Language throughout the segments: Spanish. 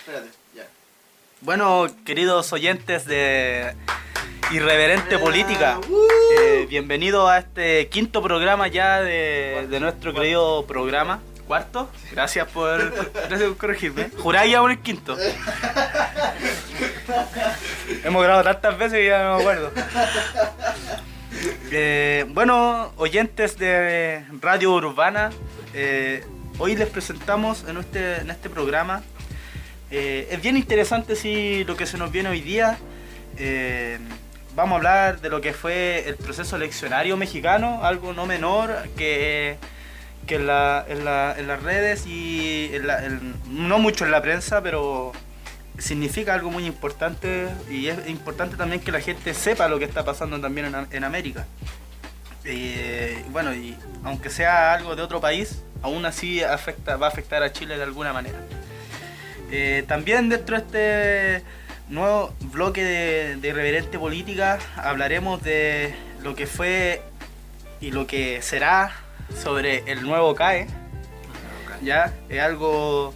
Espérate, ya. Bueno, queridos oyentes de Irreverente Política, bienvenidos a este quinto programa ya de nuestro querido programa. ¿Cuarto? Gracias por corregirme. Jurá que íbamos en el quinto. Hemos grabado tantas veces que ya no me acuerdo. Bueno, oyentes de Radio Urbana, hoy les presentamos en este programa. Es bien interesante lo que se nos viene hoy día. Vamos a hablar de lo que fue el proceso eleccionario mexicano, algo no menor que en las redes y no mucho en la prensa, pero significa algo muy importante, y es importante también que la gente sepa lo que está pasando también en América. Bueno, y aunque sea algo de otro país, aún así va a afectar a Chile de alguna manera. También dentro de este nuevo bloque de Irreverente Política hablaremos de lo que fue y lo que será sobre el nuevo CAE. Ya, es algo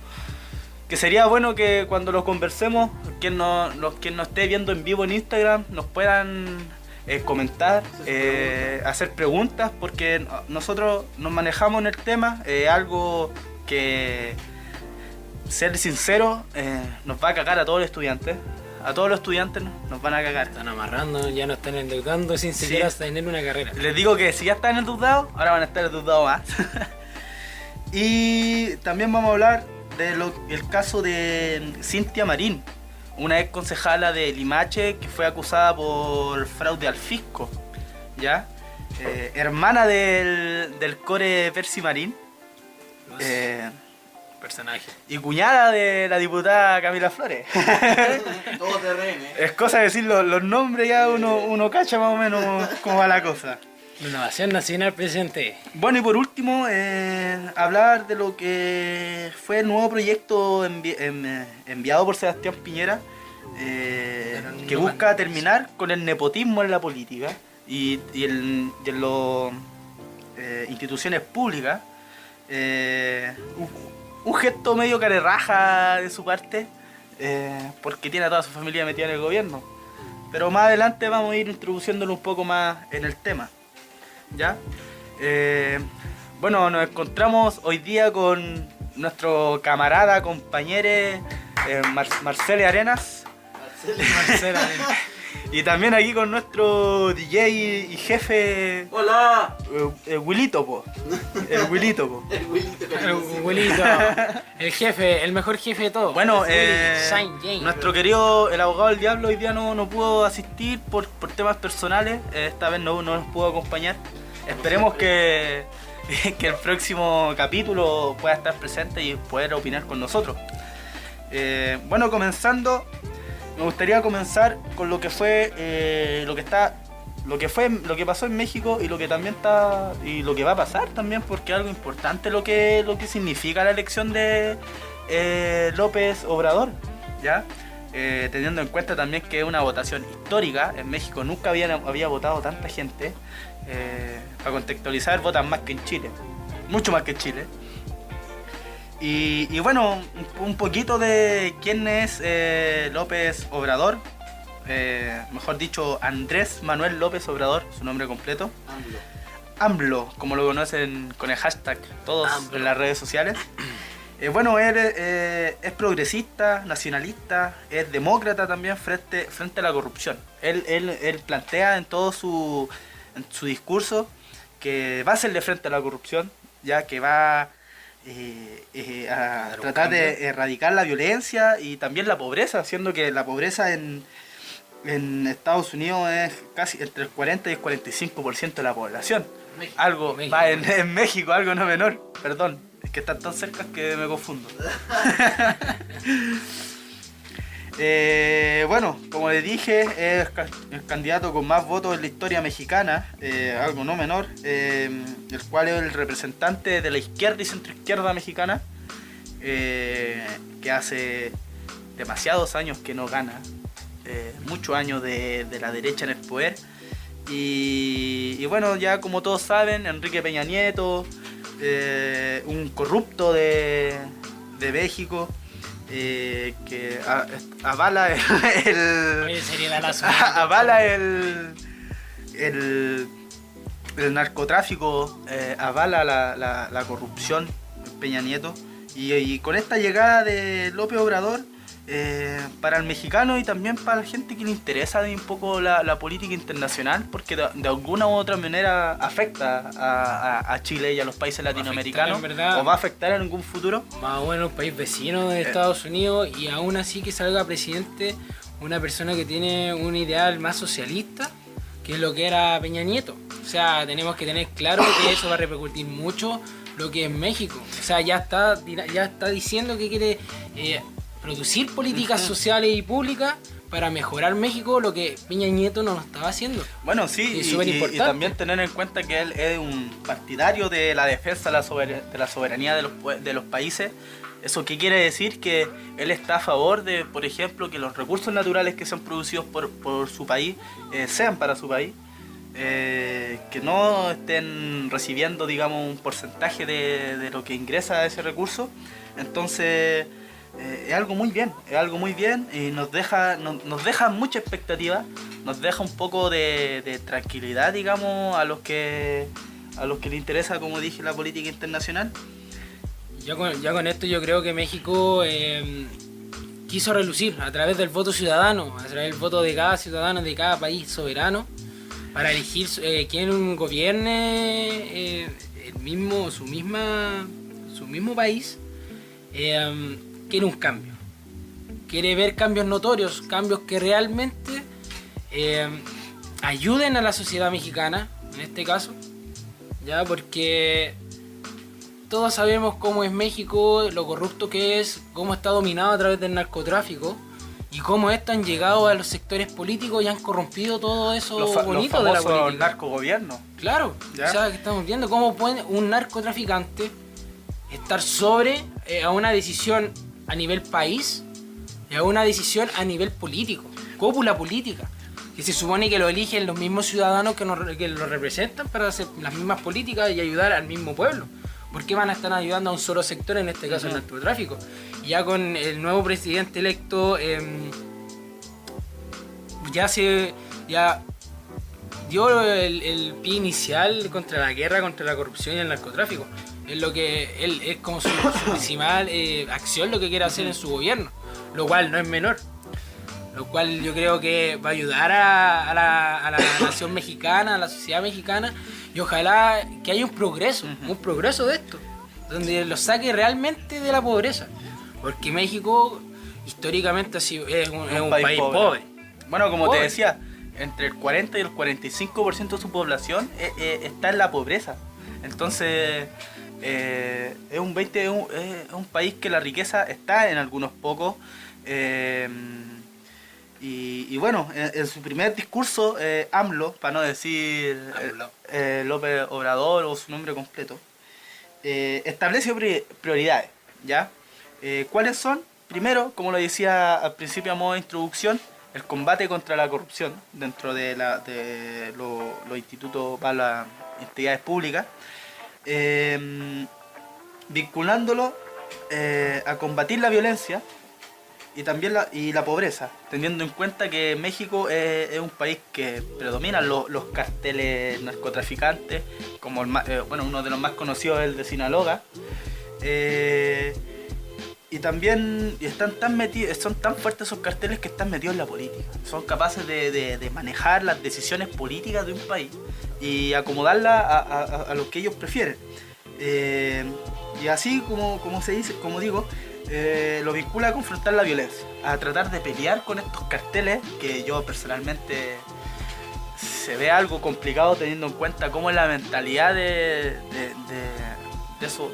que sería bueno que cuando lo conversemos, quien nos esté viendo en vivo en Instagram nos puedan comentar, hacer preguntas, porque nosotros nos manejamos en el tema, algo que, ser sincero, nos va a cagar a todos los estudiantes. A todos los estudiantes nos van a cagar. Están amarrando, ya no están endeudando sin siquiera tener una carrera. Les digo que si ya están endeudados, ahora van a estar endeudados más. Y también vamos a hablar del caso de Cintia Marín, una ex concejala de Limache que fue acusada por fraude al fisco, ¿ya? Hermana del core Percy Marín. Personaje. Y cuñada de la diputada Camila Flores. Todo terreno, Es cosa de decir los nombres, ya uno cacha más o menos cómo va la cosa. Renovación Nacional presente. Bueno, y por último, hablar de lo que fue el nuevo proyecto enviado por Sebastián Piñera, que busca terminar con el nepotismo en la política y en las instituciones públicas. Un gesto medio carerraja de su parte, porque tiene a toda su familia metida en el gobierno. Pero más adelante vamos a ir introduciéndolo un poco más en el tema, ¿ya? Bueno, nos encontramos hoy día con nuestro camarada, compañero Marcelo Arenas. Marcelo Arenas. Y también aquí con nuestro DJ y jefe. ¡Hola! El Wilito, po. El Wilito, po. El Wilito. El Wilito. El jefe, el mejor jefe de todos. Bueno, Saint nuestro querido, el abogado del diablo, hoy día no pudo asistir por temas personales. Esta vez no nos pudo acompañar. Esperemos que el próximo capítulo pueda estar presente y poder opinar con nosotros. Bueno, me gustaría comenzar con lo que fue lo que pasó en México y lo que también está y lo que va a pasar también, porque es algo importante lo que significa la elección de López Obrador, ¿ya? Teniendo en cuenta también que es una votación histórica. En México nunca había votado tanta gente. Para contextualizar, votan más que en Chile, mucho más que en Chile. Y bueno, un poquito de quién es López Obrador, mejor dicho, Andrés Manuel López Obrador, su nombre completo. AMLO, como lo conocen con el hashtag todos AMLO en las redes sociales. Bueno, él es progresista, nacionalista, es demócrata también frente a la corrupción. Él plantea en todo su discurso que va a hacerle frente a la corrupción, ya que va a tratar de erradicar la violencia y también la pobreza, siendo que la pobreza en Estados Unidos es casi entre el 40 y el 45% de la población. México. Va en México, algo no menor. Perdón, es que están tan cerca que me confundo. Bueno, como les dije, es el candidato con más votos en la historia mexicana, algo no menor, el cual es el representante de la izquierda y centroizquierda mexicana, que hace demasiados años que no gana, muchos años de la derecha en el poder. Y bueno, ya como todos saben, Enrique Peña Nieto, un corrupto de México, que avala Oye, sería la avala el narcotráfico, avala la corrupción, Peña Nieto, y con esta llegada de López Obrador, para el mexicano y también para la gente que le interesa un poco la política internacional, porque de alguna u otra manera afecta a Chile y a los países latinoamericanos, o va a afectar en algún futuro. Más o menos un país vecino de Estados Unidos, y aún así que salga presidente una persona que tiene un ideal más socialista, que es lo que era Peña Nieto. O sea, tenemos que tener claro que eso va a repercutir mucho lo que es México. O sea, ya está diciendo que quiere producir políticas sociales y públicas para mejorar México, lo que Peña Nieto no lo estaba haciendo. Bueno, sí, y también tener en cuenta que él es un partidario de la defensa de la soberanía de los países. ¿Eso qué quiere decir? Que él está a favor de, por ejemplo, que los recursos naturales que sean producidos por su país sean para su país. Que no estén recibiendo, digamos, un porcentaje de lo que ingresa ese recurso. Entonces es algo muy bien y nos deja mucha expectativa, nos deja un poco de tranquilidad, digamos, a los que les interesa, como dije, la política internacional. Ya con esto yo creo que México quiso relucir a través del voto ciudadano, a través del voto de cada ciudadano de cada país soberano, para elegir quién gobierne su mismo país. Quiere un cambio, quiere ver cambios notorios, cambios que realmente ayuden a la sociedad mexicana, en este caso, ya, porque todos sabemos cómo es México, lo corrupto que es, cómo está dominado a través del narcotráfico y cómo estos han llegado a los sectores políticos y han corrompido todo eso bonito de la política. Los narcogobiernos. Claro, ¿ya? O sea, que estamos viendo cómo puede un narcotraficante estar sobre a una decisión a nivel país y a una decisión a nivel político, cúpula política, que se supone que lo eligen los mismos ciudadanos que lo representan para hacer las mismas políticas y ayudar al mismo pueblo. ¿Por qué van a estar ayudando a un solo sector, en este caso el narcotráfico? Ya con el nuevo presidente electo, ya dio el pie inicial contra la guerra, contra la corrupción y el narcotráfico. Es lo que él es como su principal acción, lo que quiere hacer en su gobierno, lo cual no es menor. Lo cual yo creo que va a ayudar a la nación mexicana, a la sociedad mexicana, y ojalá que haya un progreso de esto, donde lo saque realmente de la pobreza, porque México históricamente es un país pobre. Bueno, como te decía, entre el 40 y el 45% de su población está en la pobreza. Entonces es un país que la riqueza está en algunos pocos. Y bueno, en su primer discurso, AMLO, para no decir López Obrador o su nombre completo, estableció prioridades, ¿ya? ¿Cuáles son? Primero, como lo decía al principio a modo de introducción, el combate contra la corrupción dentro de los institutos para las entidades públicas, vinculándolo a combatir la violencia y también la pobreza, teniendo en cuenta que México es un país que predominan los carteles narcotraficantes, como uno de los más conocidos es el de Sinaloa, y también son tan fuertes esos carteles que están metidos en la política, son capaces de manejar las decisiones políticas de un país y acomodarlas a lo que ellos prefieren, y así como se dice, como digo, lo vincula a confrontar la violencia, a tratar de pelear con estos carteles, que yo personalmente se ve algo complicado teniendo en cuenta cómo es la mentalidad de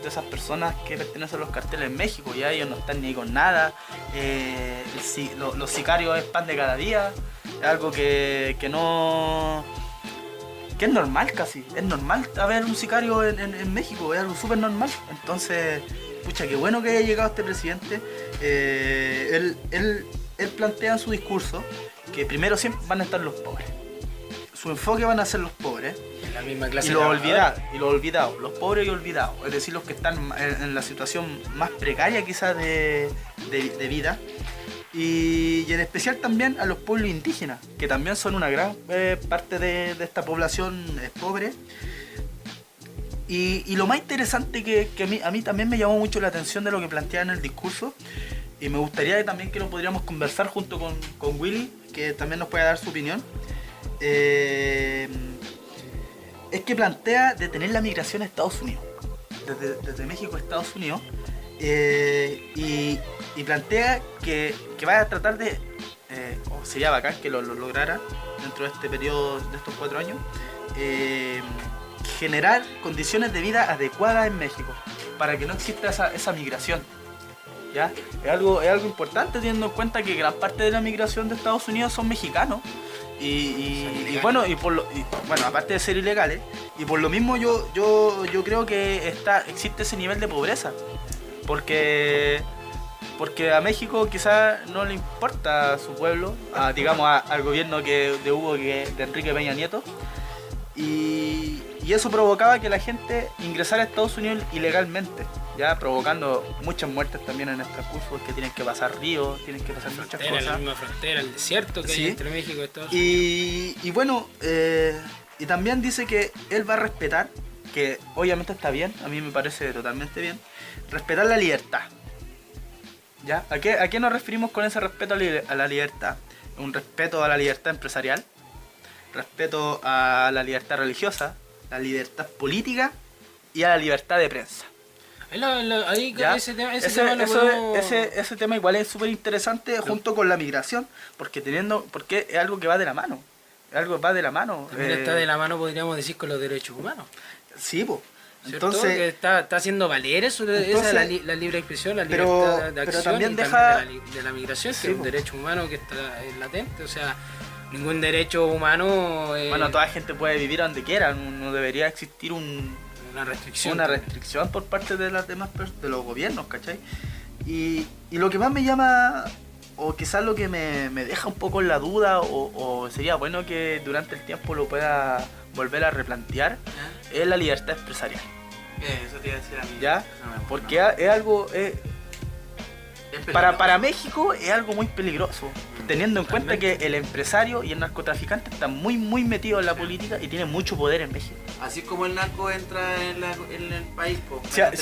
esas personas que pertenecen a los carteles en México. Ya ellos no están ni con nada, los sicarios es pan de cada día, es algo que es normal casi, es normal haber un sicario en México, es algo súper normal. Entonces, pucha, qué bueno que haya llegado este presidente. Él plantea en su discurso que primero siempre van a estar los pobres. Su enfoque van a ser los pobres. La misma clase y los olvidados, los pobres y olvidados. Es decir, los que están en la situación más precaria quizás de de vida. Y en especial también a los pueblos indígenas, que también son una gran parte de esta población pobre. Y lo más interesante que a mí también me llamó mucho la atención de lo que plantea en el discurso, y me gustaría también que lo podríamos conversar junto con Willy, que también nos pueda dar su opinión, es que plantea detener la migración a Estados Unidos, desde México a Estados Unidos, y plantea que va a tratar de, sería bacán que lo lograra dentro de este periodo de estos 4 años, generar condiciones de vida adecuadas en México, para que no exista esa migración. ¿Ya? Es algo importante, teniendo en cuenta que gran parte de la migración de Estados Unidos son mexicanos. Y bueno, aparte de ser ilegales, y por lo mismo yo creo que existe ese nivel de pobreza, porque a México quizás no le importa su pueblo, al gobierno de Enrique Peña Nieto, y eso provocaba que la gente ingresara a Estados Unidos ilegalmente, ya provocando muchas muertes también en el transcurso, que tienen que pasar ríos, tienen que pasar muchas cosas. La misma frontera, el desierto que hay entre México y Estados Unidos. Y bueno, y también dice que él va a respetar, que obviamente está bien, a mí me parece totalmente bien, respetar la libertad. ¿Ya? ¿A qué nos referimos con ese respeto a la libertad? Un respeto a la libertad empresarial, respeto a la libertad religiosa, la libertad política y a la libertad de prensa. Ahí ese tema igual es súper interesante, junto con la migración, porque es algo que va de la mano. También está de la mano, podríamos decir, con los derechos humanos. Sí, pues. Entonces que está haciendo valer eso, la libre expresión, la libertad de acción, también de la migración, que es un derecho humano que está latente. O sea, ningún derecho humano... Bueno, toda gente puede vivir donde quiera, no debería existir una restricción por parte de las demás de los gobiernos, ¿cachai? Y lo que más me llama, o quizás lo que me deja un poco en la duda, o sería bueno que durante el tiempo lo pueda volver a replantear, es la libertad empresarial. Eso te iba a decir a mí. ¿Ya? Porque es algo... Para México es algo muy peligroso, teniendo en cuenta que el empresario y el narcotraficante están muy metidos en la política y tienen mucho poder en México. Así como el narco entra en el país, si al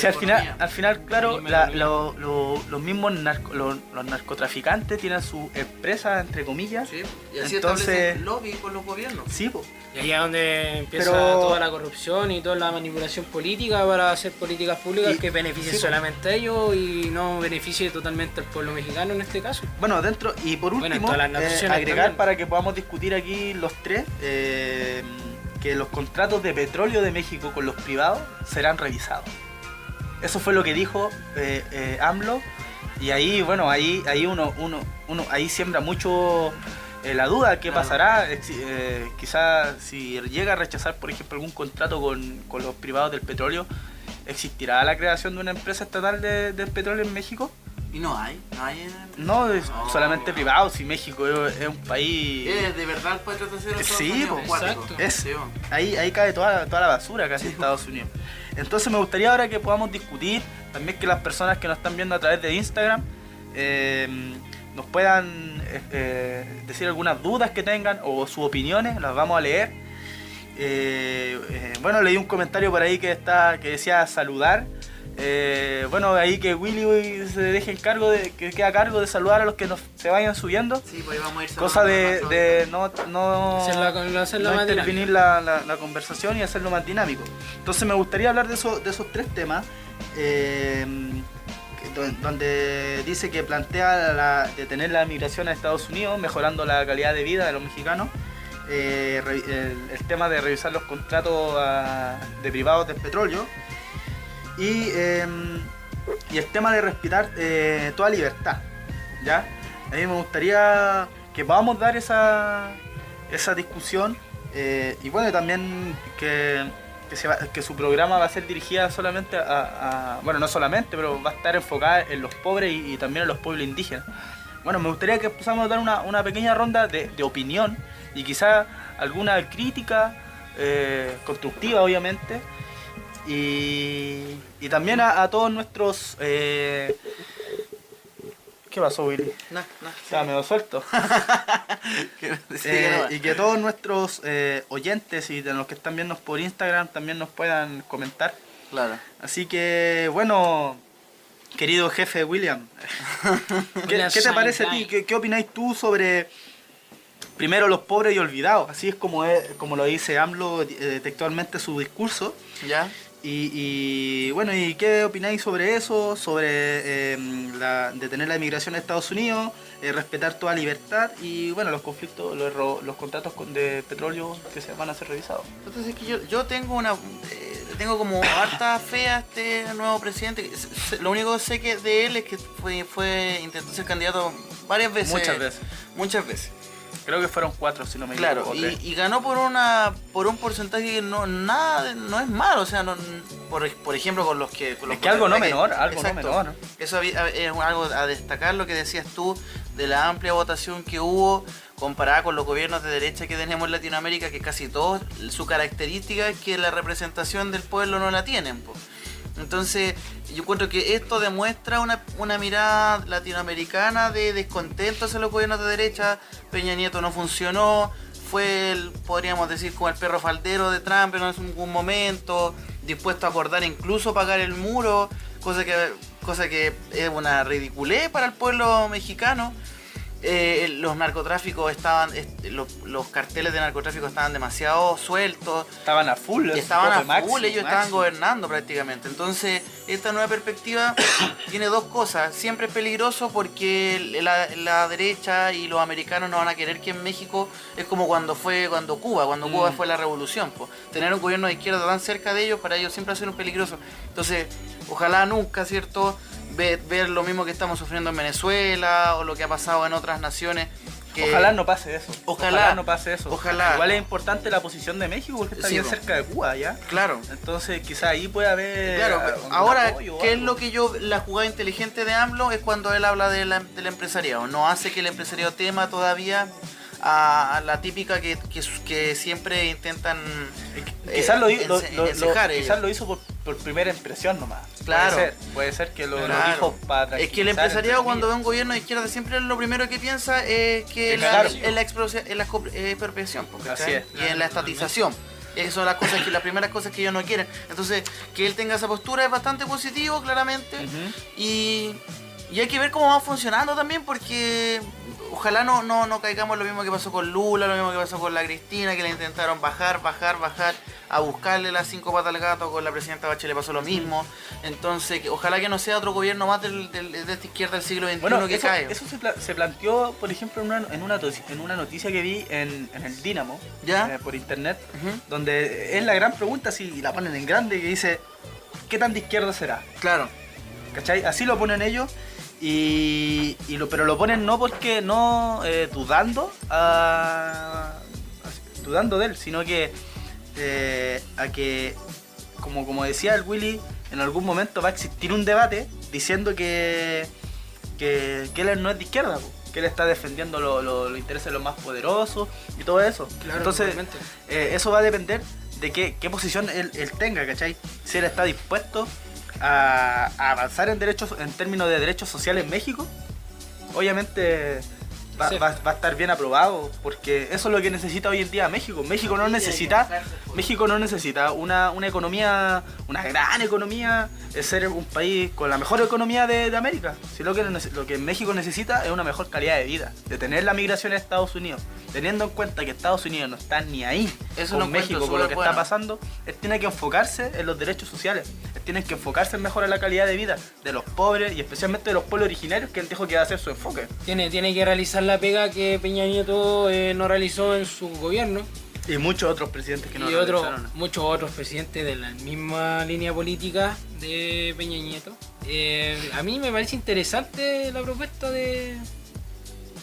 final, claro, los mismos los narcotraficantes tienen su empresa, entre comillas. Sí, y así establecen lobby con los gobiernos. Sí, pues. Y ahí es donde empieza toda la corrupción y toda la manipulación política para hacer políticas públicas que beneficien solamente a ellos y no beneficie totalmente al pueblo mexicano en este caso. Bueno, y por último, agregar también, para que podamos discutir aquí los tres, que los contratos de petróleo de México con los privados serán revisados. Eso fue lo que dijo AMLO, y ahí, bueno, ahí uno ahí siembra mucho... la duda, ¿qué pasará? Quizás si llega a rechazar, por ejemplo, algún contrato con los privados del petróleo, ¿existirá la creación de una empresa estatal del petróleo en México? Y no hay No, es solamente privado, si México es un país... ¿De verdad el país trata de ser sí, exacto. Ahí cae toda la basura casi Estados Unidos. Entonces me gustaría ahora que podamos discutir, también que las personas que nos están viendo a través de Instagram nos puedan decir algunas dudas que tengan o sus opiniones, las vamos a leer. Bueno, leí un comentario por ahí que decía saludar. Bueno, ahí que Willy se deje que queda a cargo de saludar a los que se vayan subiendo. Sí, pues vamos a ir cosa de no intervenir la conversación y hacerlo más dinámico. Entonces me gustaría hablar de esos tres temas. Donde dice que plantea detener la migración a Estados Unidos, mejorando la calidad de vida de los mexicanos, el tema de revisar los contratos de privados del petróleo y el tema de respetar toda libertad, ¿ya? A mí me gustaría que podamos dar esa discusión, y bueno, también que su programa va a ser dirigida solamente bueno, no solamente, pero va a estar enfocada en los pobres y también en los pueblos indígenas. Bueno, me gustaría que empezamos a dar una pequeña ronda de opinión y quizá alguna crítica constructiva, obviamente, y también a todos nuestros ¿Qué pasó, Willy? No. Estaba medio suelto. Y que todos nuestros oyentes y de los que están viendo por Instagram también nos puedan comentar. Claro. Así que, bueno, querido jefe William, ¿qué te parece a ti? ¿Qué opináis tú sobre, primero, los pobres y olvidados? Así es como lo dice AMLO textualmente su discurso. ¿Ya? Y bueno, ¿y qué opináis sobre eso? Sobre detener la inmigración a Estados Unidos, respetar toda libertad y bueno, los conflictos, los contratos de petróleo que se van a ser revisados. Entonces es que yo tengo tengo como harta fe a este nuevo presidente. Lo único que sé que de él es que intentó ser candidato varias veces. Muchas veces. Creo que fueron 4, si no me equivoco. Claro, y ganó por un porcentaje que no es malo, o sea, por ejemplo con los que... Es que algo no menor. Eso es algo a destacar, lo que decías tú, de la amplia votación que hubo comparada con los gobiernos de derecha que tenemos en Latinoamérica, que casi todos, su característica es que la representación del pueblo no la tienen, po. Entonces, yo encuentro que esto demuestra una mirada latinoamericana de descontento hacia los gobiernos de derecha. Peña Nieto no funcionó, fue, podríamos decir, como el perro faldero de Trump en algún momento, dispuesto a acordar incluso pagar el muro, cosa que es una ridiculez para el pueblo mexicano. Los narcotráficos los carteles de narcotráfico estaban demasiado sueltos. Estaban a full. Ellos estaban gobernando prácticamente. Entonces, esta nueva perspectiva tiene dos cosas. Siempre es peligroso porque la derecha y los americanos no van a querer que en México es como cuando Cuba fue la revolución. Pues. Tener un gobierno de izquierda tan cerca de ellos, para ellos siempre ha sido peligroso. Entonces, ojalá nunca, ¿cierto?, ver lo mismo que estamos sufriendo en Venezuela o lo que ha pasado en otras naciones. Ojalá no pase eso. Ojalá no pase eso. Ojalá. Igual es importante la posición de México porque está bien cerca de Cuba, ¿ya? Claro. Entonces quizá ahí puede haber... Claro, ahora, ¿qué es lo que la jugada inteligente de AMLO? Es cuando él habla del empresariado. No hace que el empresariado tema todavía a la típica que siempre intentan quizás lo hizo por primera impresión nomás. Claro. Puede ser que lo dijo para tranquilizar. Es que el empresariado cuando ve un gobierno de izquierda siempre lo primero que piensa es que en la expropiación, y en la estatización. Esas son las primeras cosas que ellos no quieren. Entonces, que él tenga esa postura es bastante positivo, claramente. Y hay que ver cómo va funcionando también, porque ojalá no caigamos en lo mismo que pasó con Lula, lo mismo que pasó con la Cristina, que le intentaron bajar, a buscarle las 5 patas al gato. Con la presidenta Bachelet pasó lo mismo. Entonces, ojalá que no sea otro gobierno más de esta izquierda del siglo XXI que cae. Eso se planteó, por ejemplo, en una noticia que vi en el Dínamo, por internet, donde es la gran pregunta, si la ponen en grande, que dice, ¿qué tan de izquierda será? Claro. ¿Cachai? Así lo ponen ellos. Pero lo ponen no porque dudando de él, sino que a que como decía el Willy, en algún momento va a existir un debate diciendo que él no es de izquierda, que él está defendiendo los intereses de los más poderosos y todo eso. Claro, entonces eso va a depender de qué posición él tenga, ¿cachai? Si él está dispuesto a avanzar en términos de derechos sociales en México, obviamente va a estar bien aprobado, porque eso es lo que necesita hoy en día México. México no necesita una economía, una gran economía, es ser un país con la mejor economía de América. Si lo que México necesita es una mejor calidad de vida, detener la migración a Estados Unidos, teniendo en cuenta que Estados Unidos no está ni ahí con México, con lo que está pasando. Él tiene que enfocarse en los derechos sociales, él tiene que enfocarse en mejorar la calidad de vida de los pobres y especialmente de los pueblos originarios, que él dijo que va a ser su enfoque. Tiene que realizar la pega que Peña Nieto no realizó en su gobierno. Y muchos otros presidentes que no realizaron. Muchos otros presidentes de la misma línea política de Peña Nieto. A mí me parece interesante la propuesta de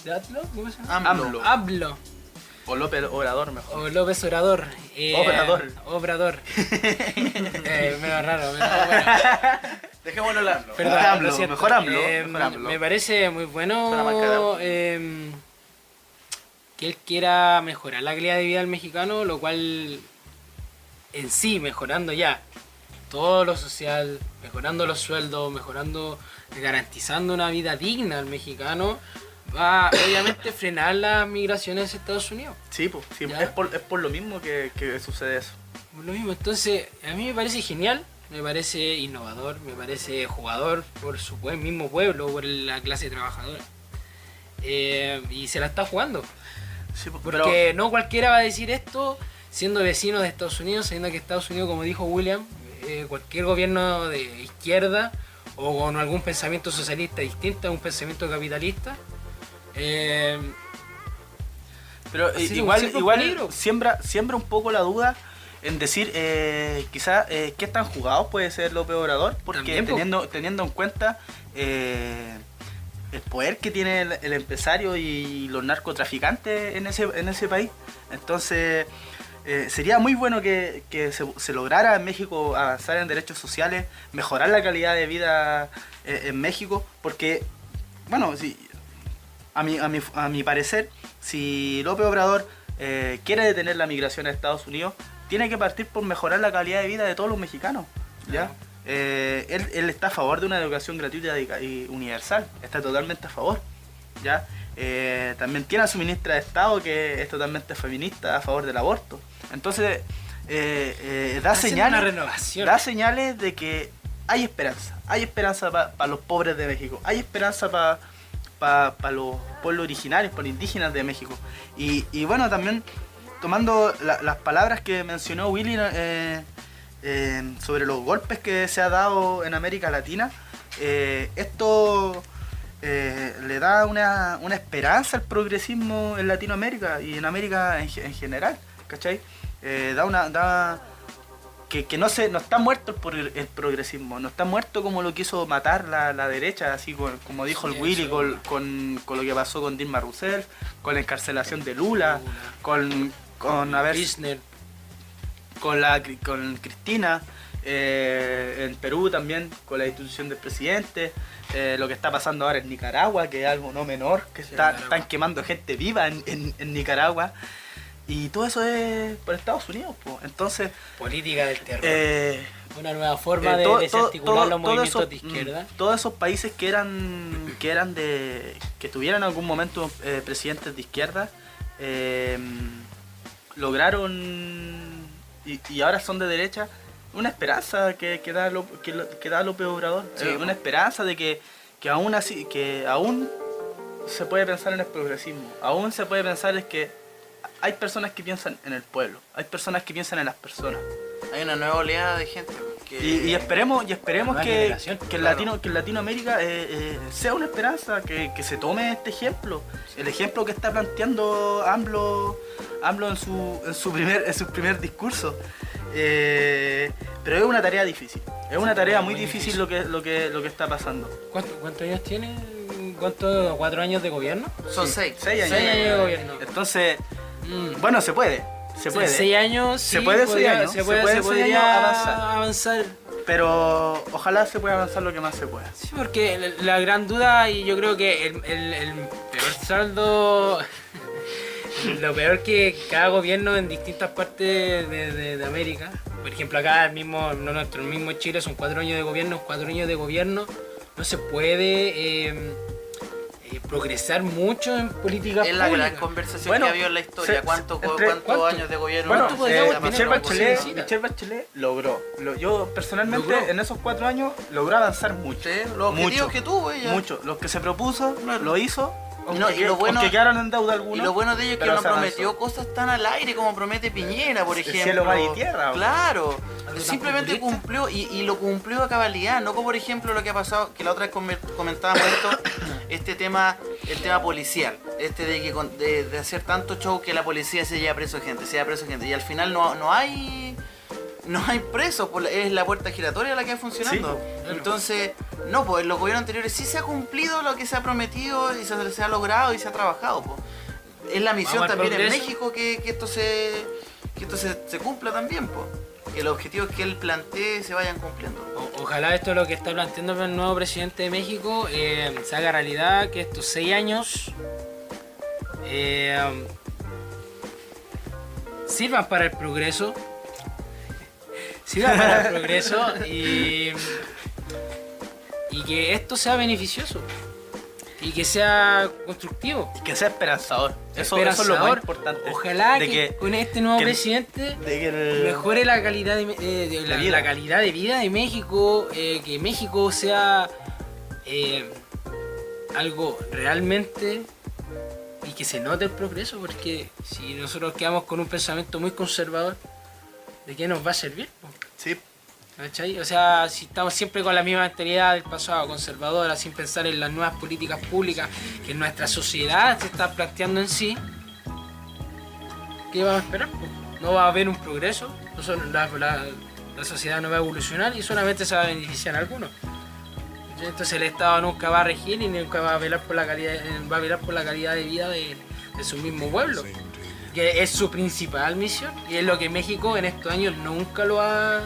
AMLO. ¿Cómo se llama? AMLO. O López Obrador, mejor. O López Obrador. Obrador. Menos raro. Dejémoslo al AMLO. Perdón, mejor AMLO. Me parece muy bueno que él quiera mejorar la calidad de vida del mexicano, lo cual en sí, mejorando ya todo lo social, mejorando los sueldos, mejorando garantizando una vida digna al mexicano, va obviamente a frenar las migraciones a Estados Unidos. Sí, pues, sí, ¿Ya? es por lo mismo que sucede eso. Lo mismo, entonces a mí me parece genial, me parece innovador, me parece jugador por su mismo pueblo, por la clase trabajadora. Y se la está jugando. Sí, pues, Porque no cualquiera va a decir esto siendo vecino de Estados Unidos, sabiendo que Estados Unidos, como dijo William, cualquier gobierno de izquierda o con algún pensamiento socialista distinto a un pensamiento capitalista, pero sí, igual peligro. siembra un poco la duda en decir quizás qué tan jugados puede ser López Obrador, porque También, teniendo en cuenta el poder que tiene el empresario y los narcotraficantes en ese país. Entonces sería muy bueno que se lograra en México avanzar en derechos sociales, mejorar la calidad de vida en México, porque, bueno, si, a mi parecer, si López Obrador quiere detener la migración a Estados Unidos, tiene que partir por mejorar la calidad de vida de todos los mexicanos, ¿ya? Él está a favor de una educación gratuita y universal, está totalmente a favor, ¿ya? También tiene a su ministra de Estado que es totalmente feminista, a favor del aborto. Entonces da señales de que hay esperanza para los pobres de México, hay esperanza para los pueblos originarios, para los indígenas de México. Y bueno, también tomando las palabras que mencionó Willy sobre los golpes que se ha dado en América Latina, esto le da una esperanza al progresismo en Latinoamérica y en América en general, ¿cachai? Que no está muerto el progresismo, no está muerto como lo quiso matar la derecha, así como dijo el Willy, con lo que pasó con Dilma Rousseff, con la encarcelación de Lula, con Kirchner, con Cristina, en Perú también, con la institución del presidente, lo que está pasando ahora en Nicaragua, que es algo no menor, que están quemando gente viva en Nicaragua. Y todo eso es por Estados Unidos, pues. Entonces, política del terror, una nueva forma de desarticular los movimientos de izquierda. Todos esos países que tuvieran en algún momento presidentes de izquierda, lograron y ahora son de derecha, una esperanza que da López Obrador, sí, una esperanza de que aún así, que aún se puede pensar en el progresismo, aún se puede pensar es que hay personas que piensan en el pueblo, hay personas que piensan en las personas. Hay una nueva oleada de gente Y esperemos que claro. en Latinoamérica sea una esperanza, que se tome este ejemplo, el ejemplo que está planteando AMLO en su primer discurso. Pero es una tarea difícil, es una tarea muy difícil lo que está pasando. ¿Cuántos años tiene? ¿Cuántos? ¿4 años de gobierno? Son 6 años. 6 años de gobierno. Entonces, bueno, se puede. 6 años, sí, se podría avanzar. Pero ojalá se pueda avanzar lo que más se pueda. Sí, porque la gran duda, y yo creo que el peor saldo, lo peor que cada gobierno en distintas partes de América, por ejemplo acá nuestro mismo Chile son 4 años de gobierno, 4 años de gobierno, no se puede progresar mucho en política pública. Es la gran conversación que ha habido en la historia. ¿Cuántos años de gobierno? Michelle Bachelet logró. Yo personalmente en esos 4 años logró avanzar mucho. Sí, los objetivos que tuvo ella. Mucho. Los que se propuso, lo hizo. Aunque quedaron en deuda algunos. Y lo bueno de ello es que no prometió cosas tan al aire como promete Piñera, por ejemplo. Cielo, mar y tierra. Claro. Simplemente cumplió y lo cumplió a cabalidad. No como por ejemplo lo que ha pasado, que la otra vez comentábamos el tema policial. De hacer tanto show que la policía se lleva preso gente. Y al final no hay presos, es la puerta giratoria la que va funcionando. Sí, entonces, no, pues en los gobiernos anteriores sí se ha cumplido lo que se ha prometido y se ha logrado y se ha trabajado. Pues. Es la misión también en México que esto se cumpla también, pues. Que los objetivos que él plantee se vayan cumpliendo. Ojalá esto es lo que está planteando el nuevo presidente de México se haga realidad, que estos 6 años sirvan para el progreso. y que esto sea beneficioso y que sea constructivo. Y que sea esperanzador. Eso es lo más importante. Ojalá de que con este nuevo presidente mejore la calidad la calidad de vida de México, que México sea algo realmente y que se note el progreso, porque si nosotros quedamos con un pensamiento muy conservador, ¿de qué nos va a servir? Sí. ¿Cachai? O sea, si estamos siempre con la misma mentalidad del pasado, conservadora, sin pensar en las nuevas políticas públicas que nuestra sociedad se está planteando en sí, ¿qué vamos a esperar? No va a haber un progreso, la sociedad no va a evolucionar y solamente se va a beneficiar a algunos. Entonces el Estado nunca va a regir y nunca va a velar por la calidad de vida de su mismo pueblo, que es su principal misión y es lo que México en estos años nunca lo ha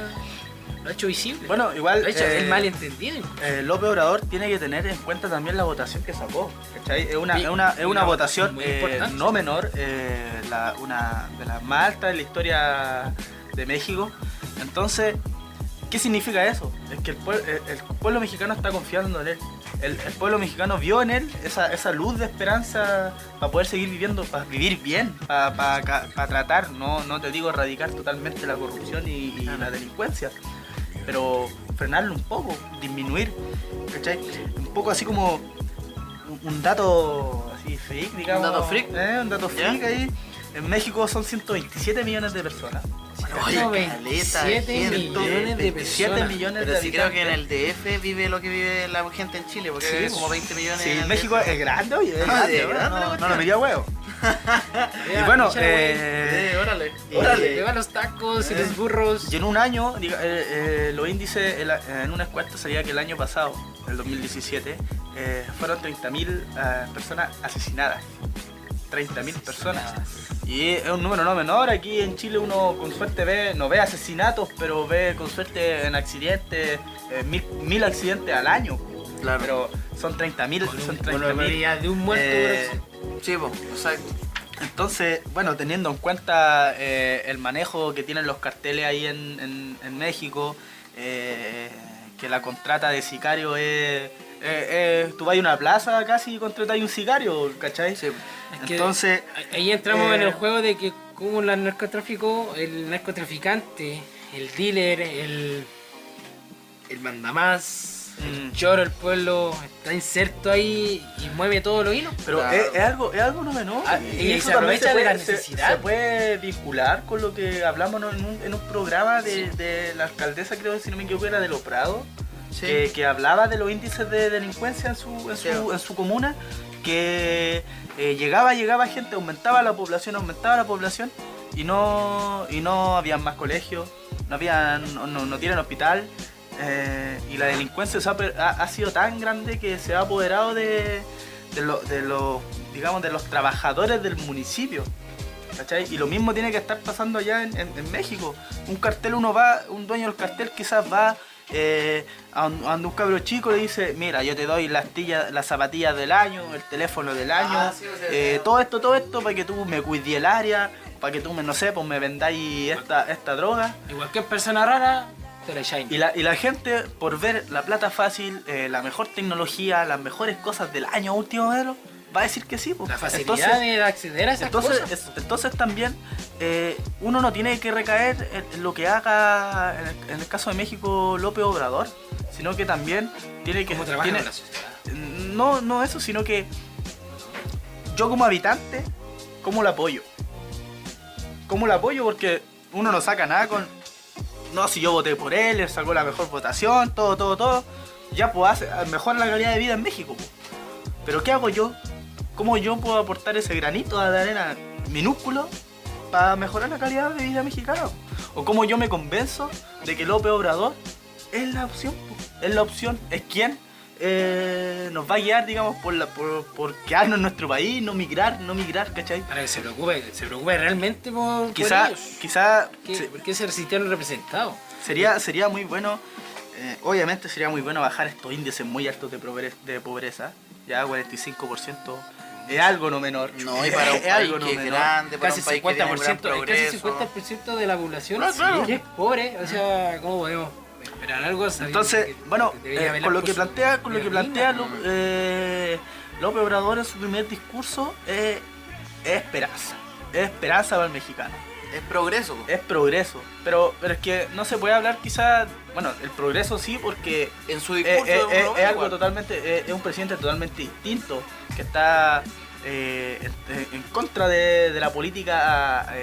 hecho visible. Bueno, igual es malentendido. López Obrador tiene que tener en cuenta también la votación que sacó, ¿cachai? Es una votación no menor, una de las más altas de la historia de México. Entonces, ¿qué significa eso? Es que el pueblo mexicano está confiando en él. El pueblo mexicano vio en él esa luz de esperanza para poder seguir viviendo, para vivir bien, para tratar, no te digo erradicar totalmente la corrupción y la delincuencia, pero frenarlo un poco, disminuir, ¿cachai? Un poco así como un dato así freak, digamos. ¿Un dato freak? Un dato freak ahí. En México son 127 millones de personas. Oye, 7 millones de personas. 7 millones pero de sí habitantes. creo que en el DF vive lo que vive la gente en Chile, porque hay como 20 millones. Sí, en el México DF. es grande, oye, es Ah, grande, es grande la no cuestión. me diga huevo. Y bueno, Órale. Le van los tacos y los burros. y en un año, los índices en una encuesta salía que el año pasado, el 2017, fueron 30.000 personas asesinadas. 30.000 personas. Y es un número no menor. Aquí en Chile uno con suerte no ve asesinatos, pero ve con suerte en accidentes, 1.000 accidentes al año. Claro. Pero son 30.000. Son Con la 30.000. probabilidad de un muerto por accidente. Sí, pues, exacto. Entonces, bueno, teniendo en cuenta el manejo que tienen los carteles ahí en México, que la contrata de sicario tú vas a una plaza casi y contratas un sicario, ¿cachai? Sí. Es que Entonces, ahí entramos en el juego de que como el narcotraficante, el dealer, el mandamás, el choro, el pueblo, está inserto ahí y mueve todos los hilos. pero Claro. es algo no menor. Y eso se también aprovecha de la se necesidad. se puede vincular con lo que hablamos en un programa de la alcaldesa, creo, si no me equivoco, era de Los Prados. Sí. Que hablaba de los índices de delincuencia en su comuna, que llegaba gente, aumentaba la población y no habían más colegios, no tienen hospital, y la delincuencia ha sido tan grande que se ha apoderado de los trabajadores del municipio. ¿Cachai? Y lo mismo tiene que estar pasando allá en México. Un dueño del cartel quizás va a un cabro chico, le dice: mira, yo te doy las zapatillas del año, el teléfono del año, sí, o sea, todo esto para que tú me cuides el área, para que tú me vendáis esta droga. Y cualquier persona rara te la echáis. Y la gente, por ver la plata fácil, la mejor tecnología, las mejores cosas del año último modelo, va a decir que sí, pues. La facilidad de acceder a esas cosas. Entonces también uno no tiene que recaer en lo que haga, en el caso de México, López Obrador, sino que también tiene que... ¿Cómo trabaja con la sociedad? No eso, sino que yo como habitante, ¿cómo lo apoyo? ¿Cómo lo apoyo? Porque uno no saca nada con... No, si yo voté por él sacó la mejor votación, todo, ya pues mejora la calidad de vida en México, pues. Pero ¿qué hago yo? ¿Cómo yo puedo aportar ese granito de arena minúsculo para mejorar la calidad de vida mexicana? ¿O cómo yo me convenzo de que López Obrador es la opción? Es quien nos va a guiar, digamos, por quedarnos en nuestro país, no migrar, ¿cachai? Para que se preocupe realmente por Quizá ¿Por qué se sintieron representados? sería muy bueno, obviamente sería muy bueno bajar estos índices muy altos de pobreza, ya 45%. Es algo no menor. No, y para un Es país algo no que es menor. grande, para Casi un país que tiene un gran 50%, casi progreso. 50% de la población Claro. que es pobre. O sea, ¿cómo podemos Esperar algo. Entonces, bueno, con lo que plantea, López Obrador en su primer discurso es esperanza. Es esperanza para el mexicano. Es progreso. Es progreso. Pero es que no se puede hablar quizás... Bueno, el progreso sí, porque en su discurso es algo totalmente... Es un presidente totalmente distinto, que está en contra de la política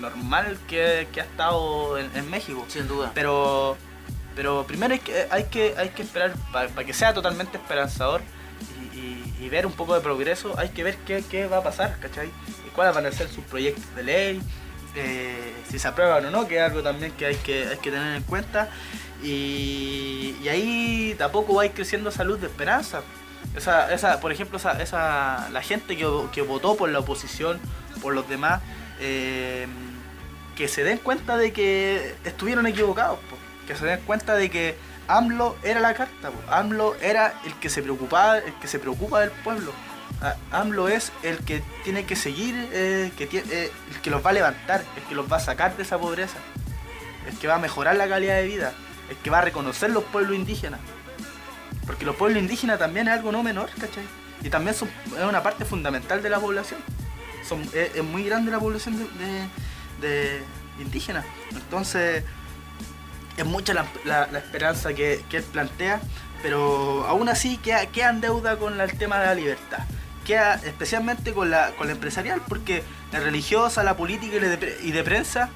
normal que ha estado en México. Sin duda. Pero primero hay que esperar, para que sea totalmente esperanzador y ver un poco de progreso, hay que ver qué va a pasar, ¿cachai? Y cuáles van a ser sus proyectos de ley, si se aprueban o no, que es algo también que hay que tener en cuenta. Y ahí tampoco va a ir creciendo esa luz de esperanza. Por ejemplo, la gente que votó por la oposición, por los demás, que se den cuenta de que estuvieron equivocados, que se den cuenta de que AMLO era la carta, AMLO era el que se preocupa del pueblo. AMLO es el que tiene que seguir, el que los va a levantar, el que los va a sacar de esa pobreza, el que va a mejorar la calidad de vida, el que va a reconocer los pueblos indígenas. Porque los pueblos indígenas también es algo no menor, ¿cachai? Y también es una parte fundamental de la población. Es muy grande la población de indígenas. Entonces, es mucha la esperanza que él plantea, pero aún así queda en deuda con el tema de la libertad. Queda especialmente con la empresarial, porque la religiosa, la política y de prensa,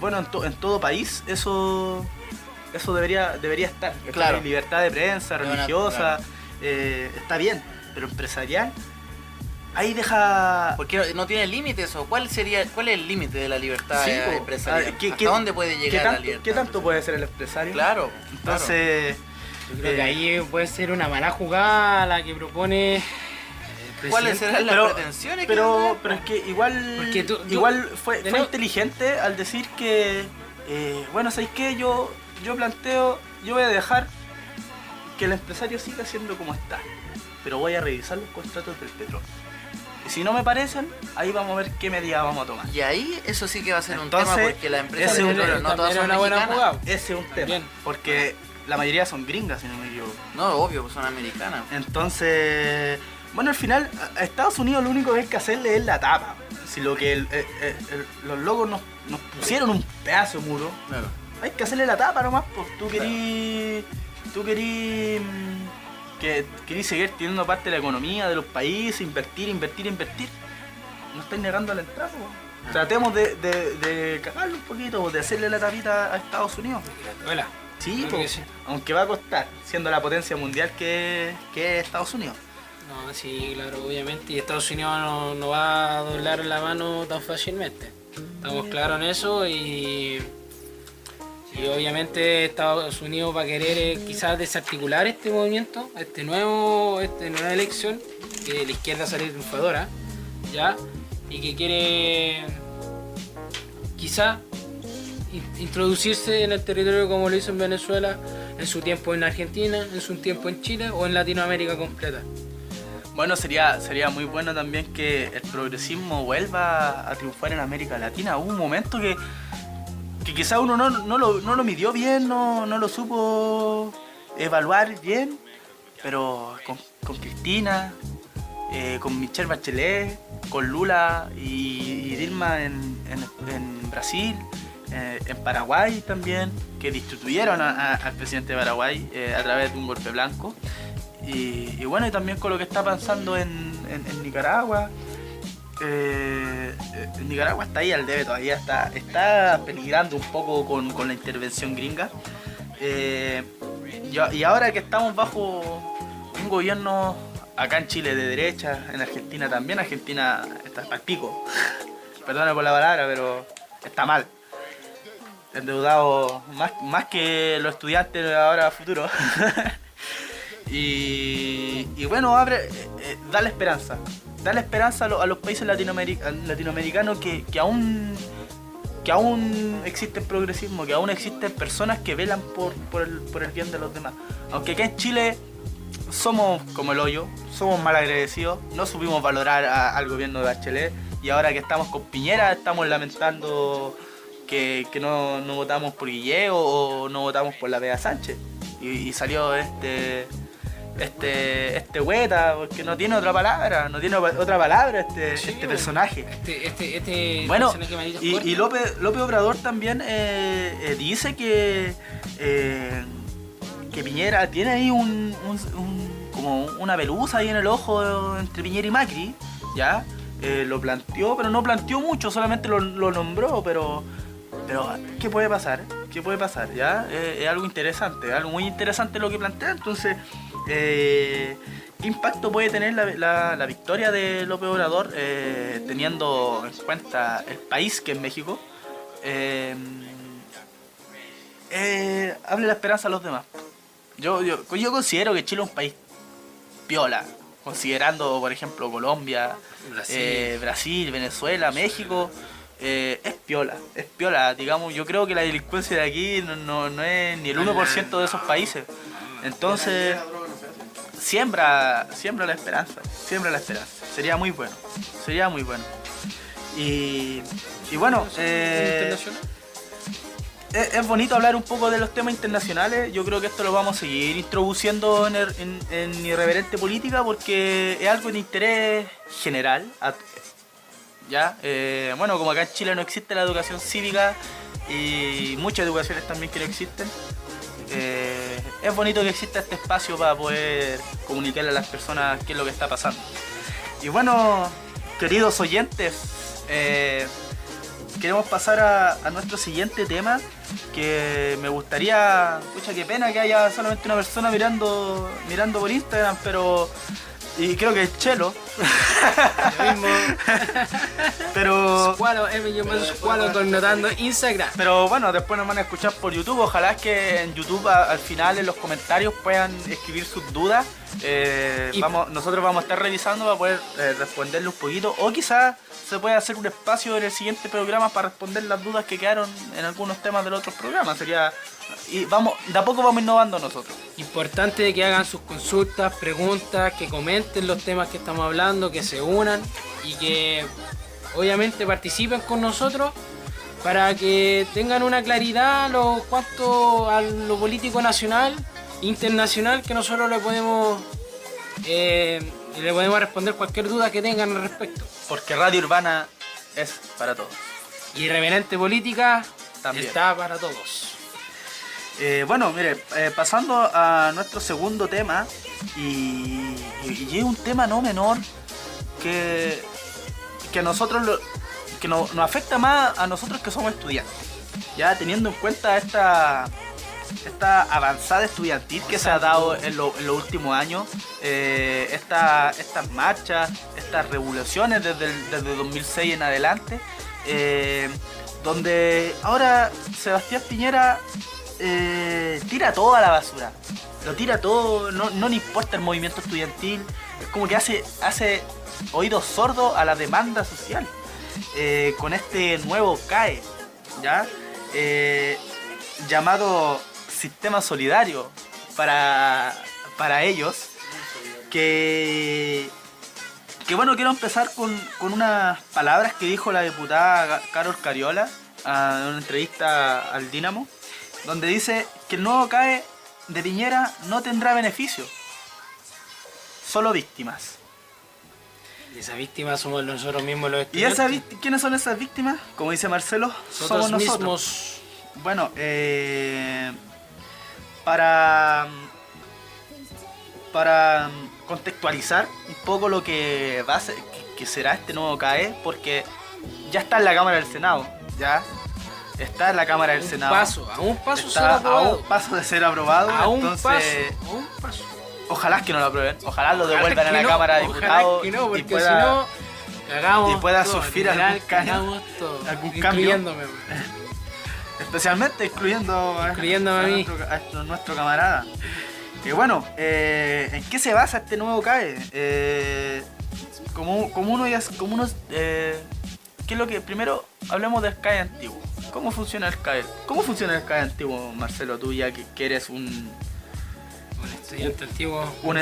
bueno, en todo país eso debería estar. Claro. Libertad de prensa, religiosa, está bien, pero empresarial, ahí deja... Porque no tiene límite eso. ¿Cuál es el límite de la libertad empresarial? ¿Hasta dónde puede llegar la libertad? ¿Qué tanto puede ser el empresario? Claro. Entonces... Yo creo que ahí puede ser una mala jugada la que propone el presidente. ¿Cuáles serán las pretensiones? Pero es que igual fue inteligente al decir que... bueno, ¿sabéis qué? Yo voy a dejar que el empresario siga siendo como está, pero voy a revisar los contratos del petróleo. Y si no me parecen, ahí vamos a ver qué medidas vamos a tomar. Y ahí eso sí que va a ser Entonces, un tema, porque la empresa de petróleo no todas son una buena mexicanas. jugada. Ese es un tema, porque la mayoría son gringas, si no me equivoco. No, obvio, pues son americanas. Entonces, bueno, al final a Estados Unidos lo único que hay que hacerle es la tapa. Si lo que los locos nos pusieron un pedazo de muro, Claro. hay que hacerle la tapa nomás, pues. Tú querís seguir teniendo parte de la economía de los países, invertir. No estáis negando la entrada, pues. Tratemos de cagarlo un poquito, de hacerle la tapita a Estados Unidos. Hola. Sí, Creo que pues, sí. aunque va a costar, siendo la potencia mundial que es Estados Unidos. No, sí, claro, obviamente. Y Estados Unidos no va a doblar la mano tan fácilmente. Estamos claros en eso y obviamente Estados Unidos va a querer quizás desarticular este movimiento, esta nueva elección, que la izquierda sale triunfadora, ¿ya? Y que quiere quizás introducirse en el territorio como lo hizo en Venezuela, en su tiempo en Argentina, en su tiempo en Chile o en Latinoamérica completa. Bueno, sería muy bueno también que el progresismo vuelva a triunfar en América Latina. Hubo un momento que quizá uno no lo midió bien, no lo supo evaluar bien, pero con Cristina, con Michelle Bachelet, con Lula y Dilma en Brasil, en Paraguay también, que destituyeron al presidente de Paraguay a través de un golpe blanco. Y bueno, y también con lo que está pasando en Nicaragua. Nicaragua está ahí al debe todavía, está peligrando un poco con la intervención gringa. Y ahora que estamos bajo un gobierno acá en Chile de derecha, en Argentina también, Argentina está al pico. Perdona por la palabra, pero está mal. Endeudado más que los estudiantes ahora futuro. Y bueno, dale esperanza a los países latinoamericanos que aún existe el progresismo, que aún existen personas que velan por el bien de los demás. Aunque acá en Chile somos como el hoyo, somos mal agradecidos, no supimos valorar al gobierno de Bachelet, y ahora que estamos con Piñera estamos lamentando que no votamos por Guille o no votamos por la Bea Sánchez. Y salió este hueta, porque no tiene otra palabra, Sí, este personaje. Bueno, personaje malito y López Obrador también dice que Piñera tiene ahí como una pelusa ahí en el ojo entre Piñera y Macri, ¿ya? Lo planteó, pero no planteó mucho, solamente lo nombró, pero ¿qué puede pasar? ¿Qué puede pasar? ¿Ya? Es algo interesante, algo muy interesante lo que plantea. Entonces, ¿qué impacto puede tener la victoria de López Obrador teniendo en cuenta el país que es México? Hable la esperanza a los demás. Yo considero que Chile es un país piola, considerando, por ejemplo, Colombia, Brasil, Venezuela, México. Es piola, digamos. Yo creo que la delincuencia de aquí no es ni el 1% de esos países. Entonces, siembra la esperanza. Sería muy bueno. Y bueno, es bonito hablar un poco de los temas internacionales. Yo creo que esto lo vamos a seguir introduciendo en Irreverente Política, porque es algo de interés general. ¿Ya? Bueno, como acá en Chile no existe la educación cívica y muchas educaciones también que no existen, es bonito que exista este espacio para poder comunicarle a las personas qué es lo que está pasando. Y bueno, queridos oyentes, queremos pasar a nuestro siguiente tema, que me gustaría... Pucha, qué pena que haya solamente una persona mirando por Instagram, pero... Y creo que es Chelo. Lo mismo. Pero... Squalo connotando Instagram. Pero bueno, después nos van a escuchar por YouTube. Ojalá que en YouTube al final en los comentarios puedan escribir sus dudas. Nosotros vamos a estar revisando para poder responderle un poquito. O quizás se puede hacer un espacio en el siguiente programa para responder las dudas que quedaron en algunos temas del otro programa. Y de a poco vamos innovando nosotros. Importante que hagan sus consultas, preguntas, que comenten los temas que estamos hablando, que se unan y que obviamente participen con nosotros para que tengan una claridad cuanto a lo político nacional, internacional, que nosotros le podemos responder cualquier duda que tengan al respecto. Porque Radio Urbana es para todos. Y Irreverente Política También está para todos. Bueno, mire, pasando a nuestro segundo tema, y es un tema no menor que a nosotros que nos afecta más a nosotros que somos estudiantes, ya teniendo en cuenta esta avanzada estudiantil que se ha dado en los últimos años, estas marchas, estas revoluciones desde 2006 en adelante, donde ahora Sebastián Piñera tira todo a la basura, lo tira todo, no le importa el movimiento estudiantil, es como que hace oídos sordos a la demanda social, con este nuevo CAE, ¿ya? Llamado Sistema Solidario para ellos, que bueno, quiero empezar con unas palabras que dijo la diputada Carol Cariola en una entrevista al Dínamo, donde dice que el nuevo CAE de Piñera no tendrá beneficio, solo víctimas. Y esas víctimas somos nosotros mismos los estudiantes. ¿Y quiénes son esas víctimas? Como dice Marcelo, somos nosotros mismos. Bueno, para contextualizar un poco lo que va a ser, que será este nuevo CAE, porque ya está en la Cámara del Senado, ya está en la Cámara del Senado. A un paso de ser aprobado. A un Entonces, paso. Ojalá que no lo aprueben, ojalá lo devuelvan a la Cámara de Diputados y pueda surgir algún cambio, incluyéndome. Especialmente incluyendo a nuestro camarada. Y bueno, ¿en qué se basa este nuevo CAE? ¿Qué es lo que primero hablemos del CAE antiguo? ¿Cómo funciona el CAE? ¿Cómo funciona el CAE antiguo, Marcelo? Tú ya que eres un estudiante antiguo, un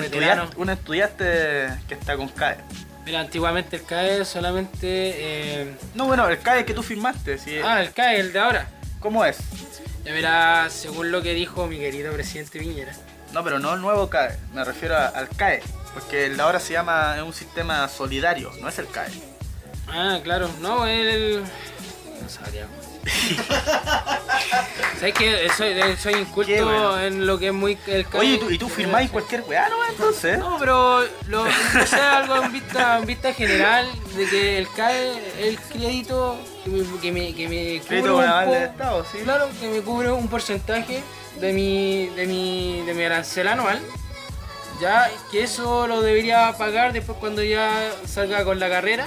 estudiante que está con CAE. Mira, antiguamente el CAE solamente... No, bueno, el CAE que tú firmaste, sí. el CAE, el de ahora. ¿Cómo es? Ya verá, según lo que dijo mi querido presidente Piñera. No, pero no el nuevo CAE, me refiero al CAE, porque el de ahora se llama, es un sistema solidario, no es el CAE. Ah, claro, no, no sabría. ¿Sabes qué? Soy inculto bueno. en lo que es muy el CAE. Oye, ¿y tú firmáis cualquier weá, no? Entonces. No, pero o sea, algo en vista general de que el CAE, el crédito que me Crédito cubre con un aval del poco, Estado, sí. claro, que me cubre un porcentaje de mi arancel anual. Ya, que eso lo debería pagar después cuando ya salga con la carrera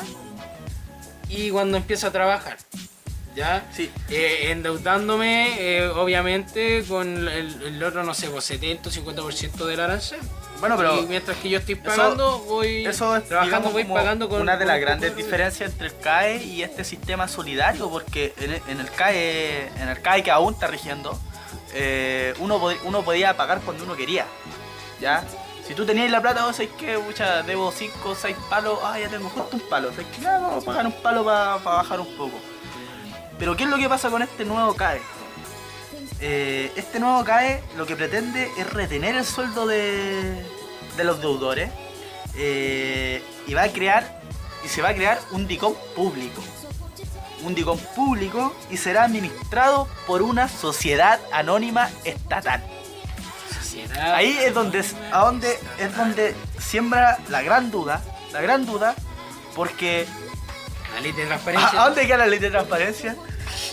y cuando empiece a trabajar. ¿Ya? Sí. Endeudándome, obviamente, con el otro, no sé, pues 70 o 50% del arancel. Bueno, pero y mientras que yo estoy pagando, voy eso es, trabajando, digamos, voy como pagando con una de las con grandes poco de- diferencias entre el CAE y este sistema solidario, porque en el CAE que aún está rigiendo, uno podía pagar cuando uno quería, ¿ya? Si tú tenías la plata, vos sabés que, pucha, debo 5 o 6 palos, ya tengo justo un palo, sabés que ya vamos a pagar un palo para bajar un poco. Pero ¿qué es lo que pasa con este nuevo CAE? Este nuevo CAE lo que pretende es retener el sueldo de los deudores y se va a crear un DICOM público. Un DICOM público y será administrado por una sociedad anónima estatal. Sociedad. Ahí es donde siembra la gran duda, porque La ley de transparencia. ¿a dónde queda la ley de transparencia?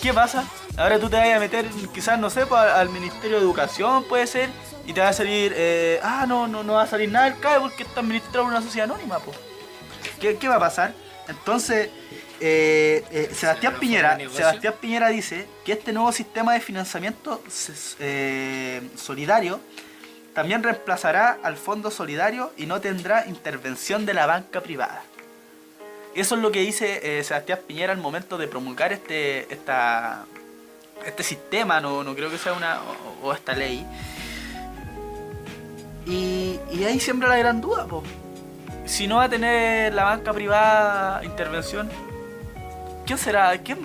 ¿Qué pasa? Ahora tú te vas a meter, quizás, no sé, al Ministerio de Educación, puede ser, y te va a salir, no va a salir nada del CAE porque está administrado por una sociedad anónima, po. ¿Qué va a pasar? Entonces, Sebastián Piñera dice que este nuevo sistema de financiamiento solidario también reemplazará al Fondo Solidario y no tendrá intervención de la banca privada. Eso es lo que dice Sebastián Piñera al momento de promulgar este sistema, no creo que sea o esta ley. Y ahí siembra la gran duda, po. Si no va a tener la banca privada intervención, ¿quién será? ¿Quién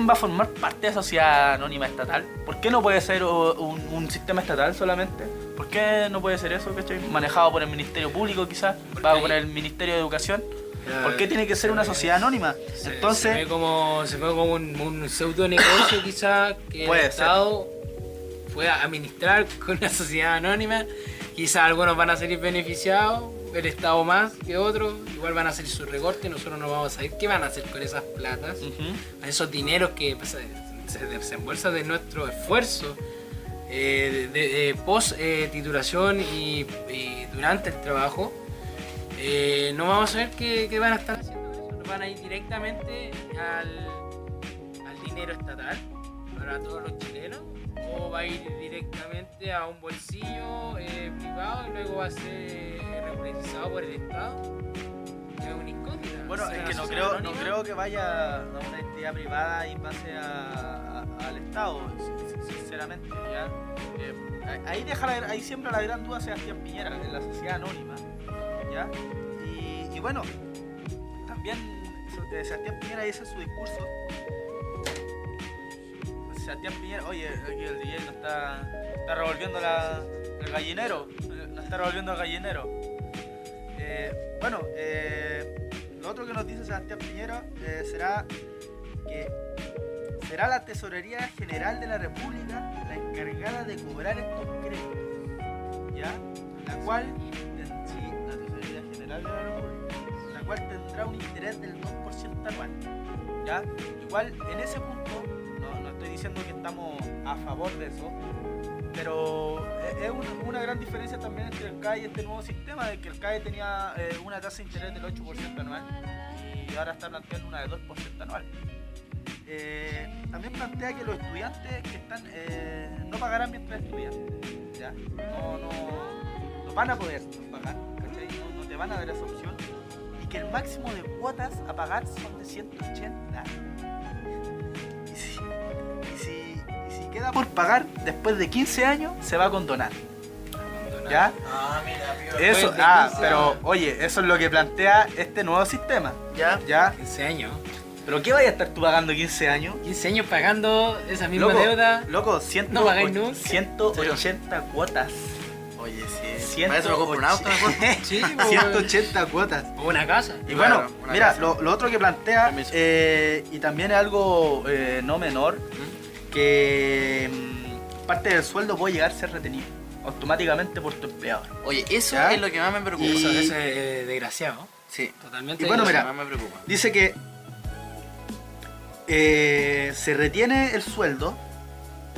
va a formar parte de la sociedad anónima estatal? ¿Por qué no puede ser un sistema estatal solamente? ¿Por qué no puede ser eso, ¿cachai? Manejado por el Ministerio Público quizás, por el Ministerio de Educación. ¿Por qué tiene que ser una sociedad anónima? Entonces se ve como un pseudo negocio quizá que el Estado pueda administrar con una sociedad anónima. Quizás algunos van a salir beneficiados, el Estado más que otros, igual van a hacer sus recortes, nosotros no vamos a saber qué van a hacer con esas platas, esos dineros que se desembolsan de nuestro esfuerzo post titulación y durante el trabajo. No vamos a ver qué van a estar haciendo eso. Nos van a ir directamente al dinero estatal para todos los chilenos, o va a ir directamente a un bolsillo privado y luego va a ser regularizado por el Estado. Es una incógnita. Bueno, es que no creo que vaya a una entidad privada y pase al Estado, sinceramente, ¿ya? Ahí siembra la gran duda Sebastián Piñera en la sociedad anónima, ¿ya? Y bueno, también Sebastián Piñera dice en su discurso, Sebastián Piñera, oye, aquí el DJ nos está revolviendo el gallinero, lo otro que nos dice Sebastián Piñera será que será la Tesorería General de la República la encargada de cobrar estos créditos, ¿ya? La cual tendrá un interés del 2% anual, ¿ya? Igual en ese punto no estoy diciendo que estamos a favor de eso, pero es una gran diferencia también entre el CAE y este nuevo sistema, de que el CAE tenía una tasa de interés del 8% anual y ahora está planteando una de 2% anual. También plantea que los estudiantes que están no pagarán mientras estudian, ¿ya? No van a poder pagar, ¿cachai? No te van a dar esa opción, y que el máximo de cuotas a pagar son de 180. Y si queda por pagar después de 15 años, se va a condonar. ¿Ya? Ah, mira, pío. Eso, Después de 15 pero años. oye, eso es lo que plantea este nuevo sistema. ¿Ya? ¿Ya? 15 años. ¿Pero qué vaya a estar tú pagando 15 años? 15 años pagando esa misma Loco, deuda. loco, No pagáis nunca. 180 cuotas. Oye, sí. 180. Para eso me compro un auto mejor. Sí, po. 180 cuotas. O una casa. Y Claro, bueno, una mira, casa. lo otro que plantea, Permiso. y también es algo no menor, que parte del sueldo puede llegar a ser retenido automáticamente por tu empleador. Oye, eso ¿Ya? es lo que más me preocupa. Y- Eso es desgraciado. Sí. Totalmente. Y bueno, Eso es lo mira, que más me preocupa. Dice que se retiene el sueldo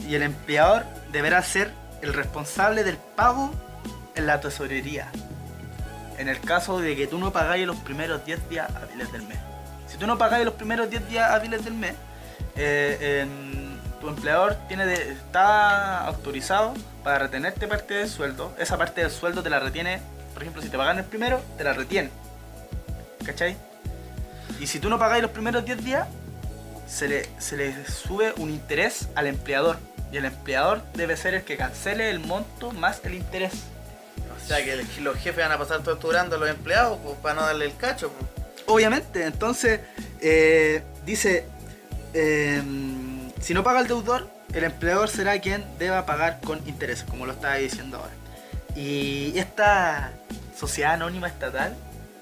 y el empleador deberá ser el responsable del pago en la tesorería. En el caso de que tú no pagáis los primeros 10 días hábiles del mes. Si tú no pagáis los primeros 10 días hábiles del mes, tu empleador está autorizado para retenerte parte del sueldo. Esa parte del sueldo te la retiene, por ejemplo, si te pagan el primero, te la retiene. ¿Cachai? Y si tú no pagáis los primeros 10 días, se le sube un interés al empleador. Y el empleador debe ser el que cancele el monto más el interés. O sea que los jefes van a pasar torturando a los empleados pues, para no darle el cacho. Pues. Obviamente, entonces dice, si no paga el deudor, el empleador será quien deba pagar con interés, como lo estaba diciendo ahora. Y esta sociedad anónima estatal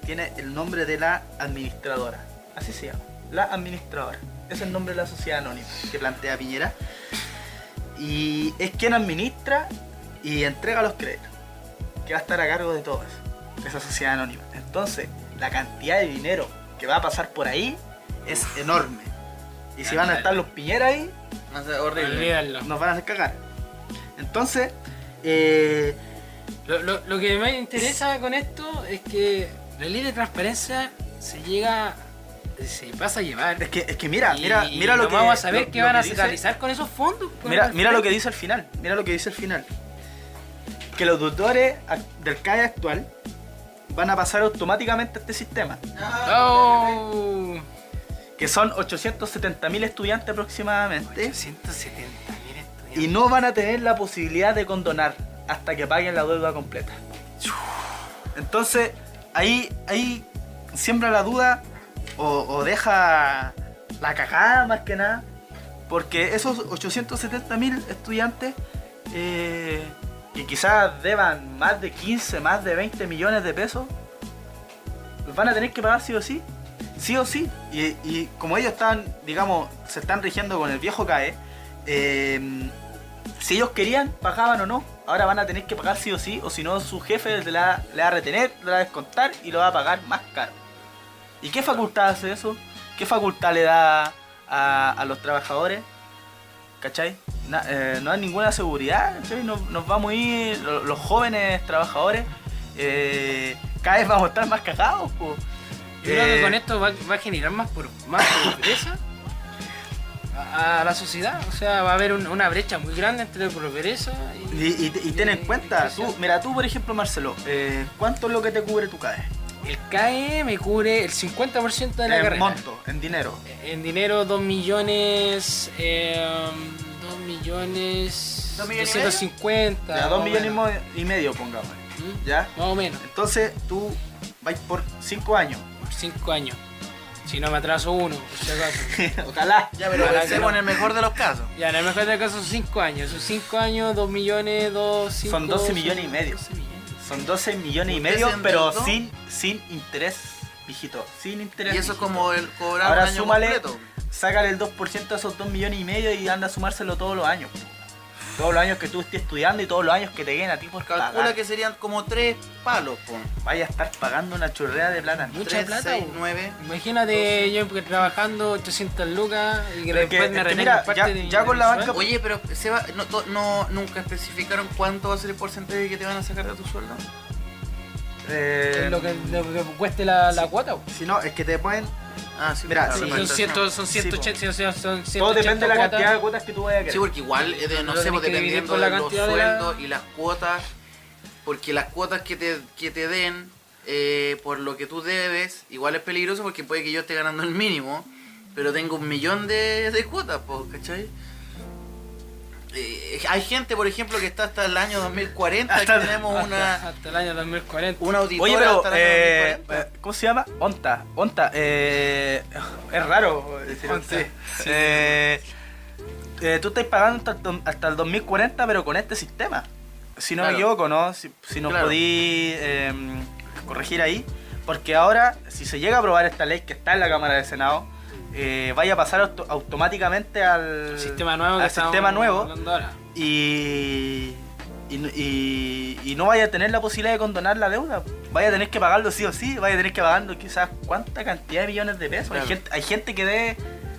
tiene el nombre de la administradora. Así se llama, la administradora. Es el nombre de la sociedad anónima que plantea Piñera. Y es quien administra y entrega los créditos, que va a estar a cargo de todo eso, de esa sociedad anónima. Entonces, la cantidad de dinero que va a pasar por ahí es enorme. Y si van a estar los Piñera ahí, No sé, horrible. Olvídalo. nos van a hacer cagar. Entonces, Lo que me interesa con esto es que la ley de transparencia se pasa a llevar. es que mira, Y mira lo no que vamos a saber lo- qué lo van a que dice- realizar con esos fondos. Mira lo que dice al final. Mira lo que dice al final. Que los deudores del CAE actual van a pasar automáticamente a este sistema. Oh, Que son 870.000 estudiantes aproximadamente. 170.000 estudiantes. Y no van a tener la posibilidad de condonar hasta que paguen la deuda completa. Entonces, ahí siembra la duda o deja la cagada más que nada. Porque esos 870.000 estudiantes que quizás deban más de 15, más de 20 millones de pesos, los van a tener que pagar sí o sí. Sí o sí. Y como ellos están, digamos, se están rigiendo con el viejo CAE, si ellos querían, pagaban o no. Ahora van a tener que pagar sí o sí, o si no, su jefe le va a retener, le va a descontar y lo va a pagar más caro. ¿Y qué facultad hace eso? ¿Qué facultad le da a los trabajadores? ¿Cachai? No hay ninguna seguridad, ¿cachai? Nos vamos a ir, los jóvenes trabajadores, cada vez vamos a estar más cagados, po. Yo creo que con esto va a generar más pobreza a la sociedad. O sea, va a haber una brecha muy grande entre pobreza Y ten en cuenta, inflación. tú por ejemplo Marcelo, ¿cuánto es lo que te cubre tu CAE? El CAE me cubre el 50% de la En carrera. monto, en dinero. En dinero 2 millones... 2 millones... 2 millones y 250. Ya, 2 más o menos. millones y medio pongamos. ¿Mm? ¿Ya? Más o menos. Entonces tú vais por 5 años. Por 5 años. Si no me atraso uno, por si acaso. Ojalá. Ya, pero Ojalá que pensemos no. en el mejor de los casos. Ya, en el mejor de los casos son 5 años. Son 5 años, 2 millones, 2, 5... Son 12 millones y medio. 12 millones. Son 12 millones y ¿Usted medio, se pero endeudó? sin interés, mijito. Sin interés. Y eso es mijito. como el cobrar Ahora un año súmale, completo. sácale el 2% de esos 2 millones y medio y anda a sumárselo todos los años. Todos los años que tú estés estudiando y todos los años que te queden a ti por Calcula pagar. que serían como 3 palos, po. Vaya a estar pagando una chorrea de plata. Mucha 3, plata, 6, po. 9. Imagínate yo trabajando 800 lucas y que Pero es que- después me es que retengan mira, parte ya- de ya con la mi banca- sueldo. Oye, pero nunca especificaron cuánto va a ser el porcentaje que te van a sacar de tu sueldo. Es lo que cueste la cuota. Po. Si no, es que te pueden... Ah, sí, Mira, claro, sí, la Son presentación. 180, son 180 Todo depende de la cuotas. cantidad de cuotas que tú vayas a querer. Sí, porque igual, no Lo sé, tenés pues, que dividir dependiendo por la de los cantidad de la- sueldos y las cuotas, porque las cuotas que te den por lo que tú debes, igual es peligroso porque puede que yo esté ganando el mínimo, pero tengo 1 millón de cuotas, pues, ¿cachai? hay gente, por ejemplo, que está hasta el año 2040, que tenemos hasta el año 2040. una auditora. Oye, pero, hasta el año 2040. ¿cómo se llama? Onta, es raro decir Onta, Onta. sí. Tú estás pagando hasta el 2040, pero con este sistema. Si no Claro. me equivoco, ¿no? Si nos Claro. podí corregir ahí. Porque ahora, si se llega a aprobar esta ley que está en la Cámara del Senado, vaya a pasar automáticamente al Sistema nuevo que al estamos sistema nuevo hablando ahora. y no vaya a tener la posibilidad de condonar la deuda. Vaya a tener que pagarlo sí o sí, vaya a tener que pagarlo quizás cuánta cantidad de millones de pesos. Claro. Hay gente que debe...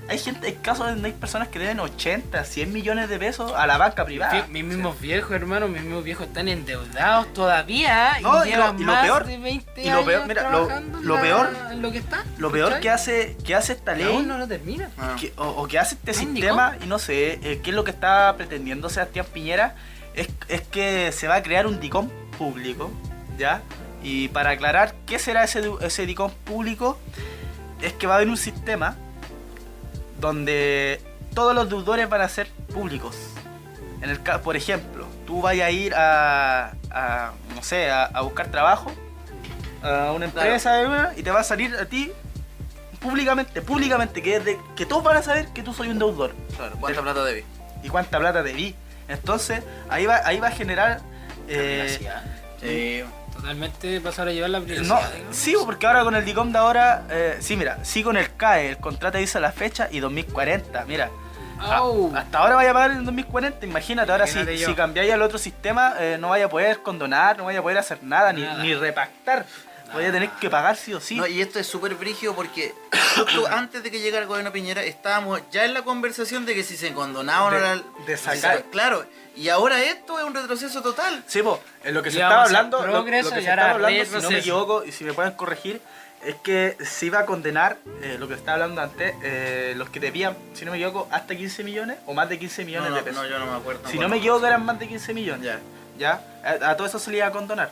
Hay casos donde hay personas que deben 80, 100 millones de pesos a la banca privada. Mis mismos viejos, hermano, mis mismos viejos están endeudados todavía No, y y llevan lo- y lo más peor- de 20 y lo años peor, mira, trabajando lo en peor- en lo que está. Lo peor ¿cachai? que hace esta Y ley... aún no lo termina. Ah. o que hace este Ay, sistema, y no sé, qué es lo que está pretendiendo Sebastián Piñera, es que se va a crear un DICOM público, ¿ya? Y para aclarar qué será ese DICOM público, es que va a haber un sistema donde todos los deudores van a ser públicos. Por ejemplo, tú vayas a ir no sé, a buscar trabajo a una empresa y te va a salir a ti públicamente, que todos van a saber que tú soy un deudor. Claro, ¿cuánta plata debí? Y cuánta plata debí. Entonces, ahí va a generar... Sí. Totalmente pasar a llevar la no, privacidad. digamos. sí, porque ahora con el DICOM de ahora, sí, mira, sí con el CAE, el contrato dice la fecha y 2040, mira. Au. Hasta ahora vaya a pagar en 2040, imagínate, ahora Imagínate yo. si cambiáis al otro sistema, no vaya a poder condonar, no vaya a poder hacer nada, Nada. ni repactar. Vaya a tener que pagar sí o sí. No, y esto es súper brígido porque justo antes de que llegara el gobierno Piñera estábamos ya en la conversación de que si se condonaba o no era... de sacar. Claro, y ahora esto es un retroceso total. Sí, po, en lo que se Íbamos estaba a hablando, lo progreso que y se ahora estaba hablando, si no retroceso. me equivoco, y si me pueden corregir, es que se iba a condenar, lo que estaba hablando antes, los que debían, si no me equivoco, hasta 15 millones o más de 15 millones de pesos. No, yo no me acuerdo. Si no me equivoco eran más de 15 millones. Ya. ¿Ya? A todo eso se le iba a condonar.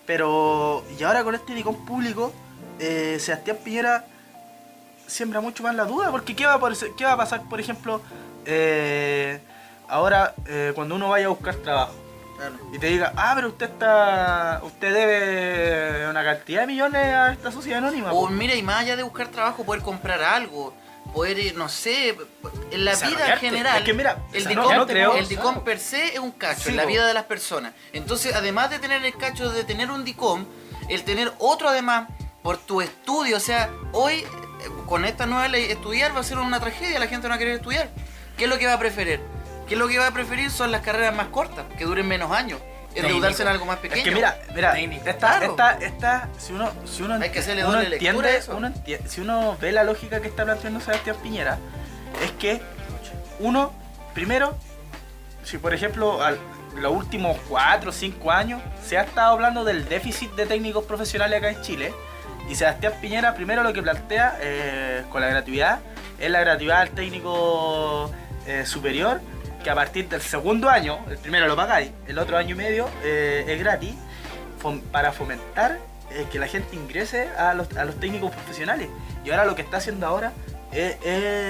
Pero, y ahora con este DICOM público, Sebastián Piñera siembra mucho más la duda, porque ¿qué va a pasar, por ejemplo, ahora cuando uno vaya a buscar trabajo? Claro. Y te diga, pero usted debe una cantidad de millones a esta sociedad anónima. O mira, y más allá de buscar trabajo, poder comprar algo, poder ir, no sé, en la vida Desarrollarte. general. Es que mira, el no creo. DICOM per se es un cacho Sí, en la po. vida de las personas. Entonces, además de tener el cacho de tener un DICOM, el tener otro además por tu estudio, o sea, hoy con esta nueva ley estudiar va a ser una tragedia, la gente no va a querer estudiar. ¿Qué es lo que va a preferir? ¿Qué es lo que va a preferir? Son las carreras más cortas, que duren menos años. Endeudarse en algo más pequeño. Es que mira, Técnico. esta, si uno Hay que hacerle uno doble lectura a eso. si uno ve la lógica que está planteando Sebastián Piñera, es que uno, primero, si por ejemplo los últimos 4 o 5 años se ha estado hablando del déficit de técnicos profesionales acá en Chile, y Sebastián Piñera primero lo que plantea con la gratuidad es la gratuidad al técnico superior, que a partir del segundo año, el primero lo pagáis, el otro año y medio es gratis, para fomentar que la gente ingrese a los técnicos profesionales. Y ahora lo que está haciendo ahora es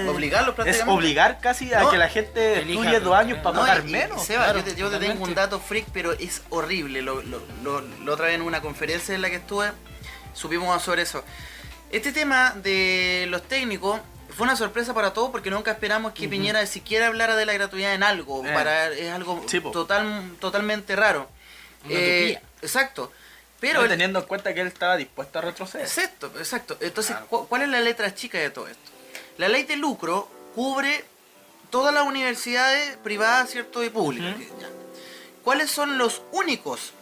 Obligarlos es prácticamente. obligar casi a No, que la gente elija, estudie 2 años para No, pagar y- menos. Seba, claro, yo te tengo totalmente. un dato freak, pero es horrible. Lo otra vez en una conferencia en la que estuve, supimos sobre eso. Este tema de los técnicos fue una sorpresa para todos porque nunca esperamos que Piñera siquiera hablara de la gratuidad en algo. Es algo Sí, po. totalmente raro. Una utopía. Exacto. Pero Pero el- teniendo en cuenta que él estaba dispuesto a retroceder. Exacto. Entonces, Claro. ¿cuál es la letra chica de todo esto? La ley de lucro cubre todas las universidades privadas, ¿cierto? Y públicas. Ujú. Ya. ¿Cuáles son los únicos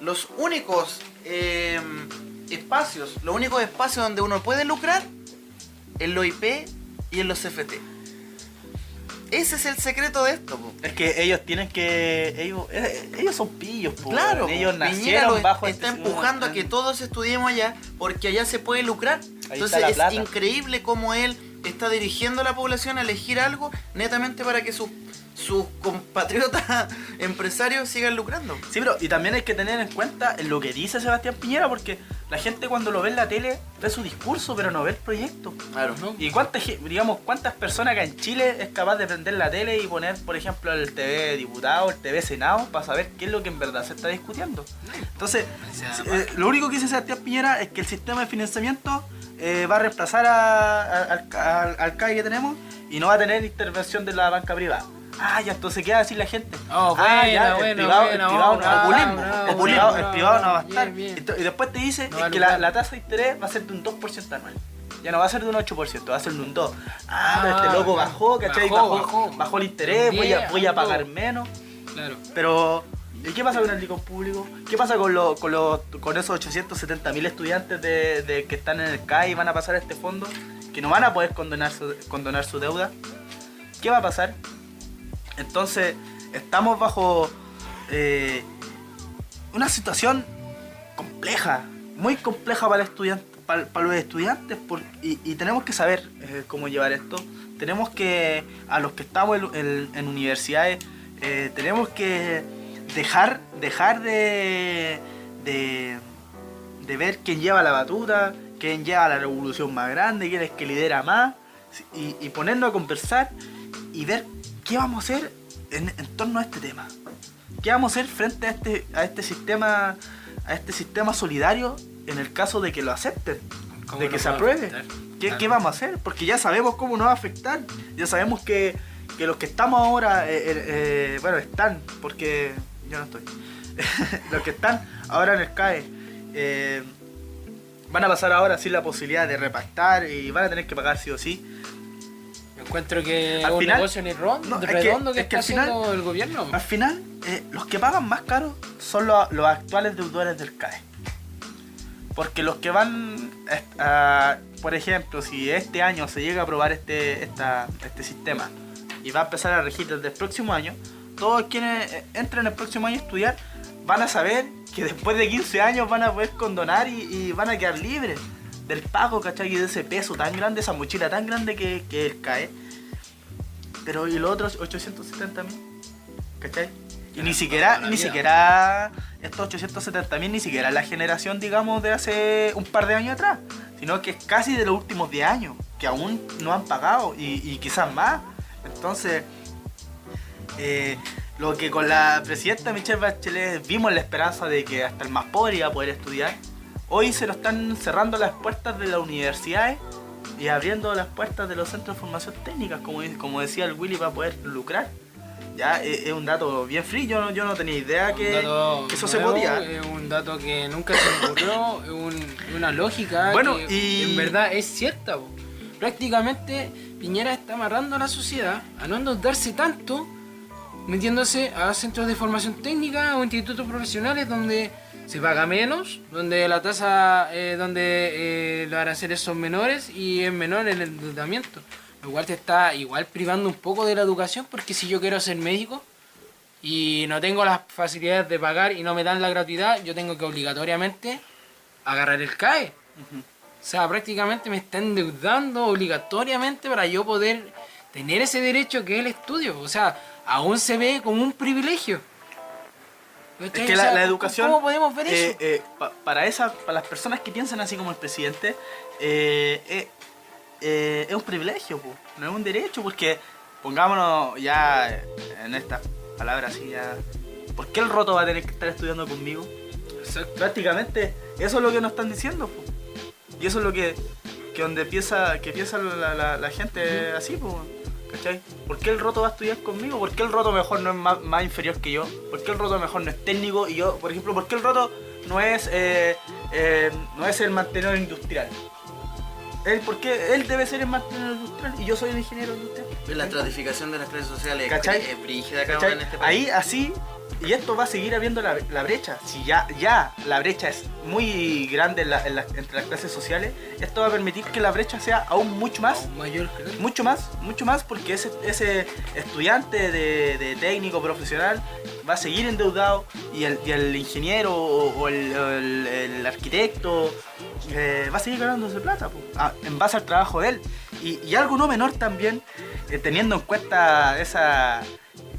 espacios, los únicos espacios donde uno puede lucrar? En los IP y en los CFT. Ese es el secreto de esto, po. Es que ellos tienen que... Ellos son pillos, po. Claro, Ellos Piñera nacieron lo bajo está este empujando a que todos estudiemos allá porque allá se puede lucrar. Ahí Entonces está la es plata. increíble cómo él está dirigiendo a la población a elegir algo netamente para que sus sus compatriotas empresarios sigan lucrando. Sí, pero y también hay que tener en cuenta lo que dice Sebastián Piñera, porque la gente cuando lo ve en la tele ve su discurso, pero no ve el proyecto. Claro. ¿No? ¿Y cuántas personas acá en Chile es capaz de prender la tele y poner, por ejemplo, el TV Diputado, el TV Senado, para saber qué es lo que en verdad se está discutiendo? Entonces, lo único que dice Sebastián Piñera es que el sistema de financiamiento va a reemplazar al CAE que tenemos y no va a tener intervención de la banca privada. Ah, ya, entonces ¿qué va a decir la gente? Oh, el privado no va a estar. Bien. Y después te dice No va a que lucrar. la tasa de interés va a ser de un 2% anual. Ya no va a ser de un 8%, va a ser de un 2%. Pero este loco bajó, ¿cachai? Bajó el interés, voy a pagar menos. Claro. Pero, ¿y qué pasa con el licor público? ¿Qué pasa con esos 870.000 estudiantes que están en el CAE y van a pasar a este fondo? Que no van a poder condonar su deuda. ¿Qué va a pasar? Entonces, estamos bajo una situación compleja, muy compleja para el estudiante, para los estudiantes, y tenemos que saber cómo llevar esto. Tenemos que, a los que estamos en universidades, tenemos que dejar de ver quién lleva la batuta, quién lleva la revolución más grande, quién es que lidera más, y ponernos a conversar y ver qué vamos a hacer en torno a este tema. ¿Qué vamos a hacer frente a este sistema solidario en el caso de que lo acepten, de que se apruebe? ¿Qué vamos a hacer? Porque ya sabemos cómo nos va a afectar. Ya sabemos que los que estamos ahora, están, porque yo no estoy. Los que están ahora en el CAE van a pasar ahora sin la posibilidad de repactar y van a tener que pagar sí o sí. Encuentro que Al un final, negocio ni redondo que está al final, haciendo el gobierno. Al final, los que pagan más caro son los actuales deudores del CAE. Porque los que van, por ejemplo, si este año se llega a aprobar este sistema y va a empezar a regir desde el próximo año, todos quienes entren el próximo año a estudiar van a saber que después de 15 años van a poder condonar y van a quedar libres del pago, ¿cachai? Y de ese peso tan grande, esa mochila tan grande que el CAE. Pero y los otros 870.000, ¿cachai? Y ni siquiera estos 870.000 ni siquiera la generación, digamos, de hace un par de años atrás, sino que es casi de los últimos 10 años, que aún no han pagado y quizás más. Entonces, lo que con la presidenta Michelle Bachelet vimos la esperanza de que hasta el más pobre iba a poder estudiar, hoy se lo están cerrando las puertas de las universidades y abriendo las puertas de los centros de formación técnica, como decía el Willy, para poder lucrar. Ya es un dato bien frío, yo no tenía idea que eso se podía. Es un dato que nunca se me ocurrió, es una lógica Bueno, que y en verdad es cierta. Prácticamente Piñera está amarrando a la sociedad a no endeudarse tanto, metiéndose a centros de formación técnica o institutos profesionales donde se paga menos, donde la tasa, los aranceles son menores y es menor el endeudamiento. Lo cual te está igual privando un poco de la educación, porque si yo quiero ser médico y no tengo las facilidades de pagar y no me dan la gratuidad, yo tengo que obligatoriamente agarrar el CAE. O sea, prácticamente me está endeudando obligatoriamente para yo poder tener ese derecho que es el estudio. O sea, aún se ve como un privilegio. es que la educación, ¿cómo podemos ver eso? para las personas que piensan así como el presidente, es un privilegio, po. No es un derecho, porque pongámonos ya en estas palabras así ya. ¿Por qué el roto va a tener que estar estudiando conmigo? Exacto. Prácticamente eso es lo que nos están diciendo, po. Y eso es lo que donde piensa la gente así, po. ¿Cachai? ¿Por qué el roto va a estudiar conmigo? ¿Por qué el roto mejor no es más inferior que yo? ¿Por qué el roto mejor no es técnico y yo, por ejemplo, por qué el roto no es el mantenedor industrial? Porque él debe ser el mantenedor industrial y yo soy el ingeniero industrial. La estratificación de las clases sociales ¿Cachai? es brígida acá ¿Cachai? en este país. Ahí así, y esto va a seguir habiendo la brecha. Si ya la brecha es muy grande entre las clases sociales, esto va a permitir que la brecha sea aún mucho más. Aún mayor, creo. Mucho más, porque ese estudiante de técnico profesional va a seguir endeudado y el ingeniero o el arquitecto va a seguir ganándose plata, en base al trabajo de él. Y algo no menor también, teniendo en cuenta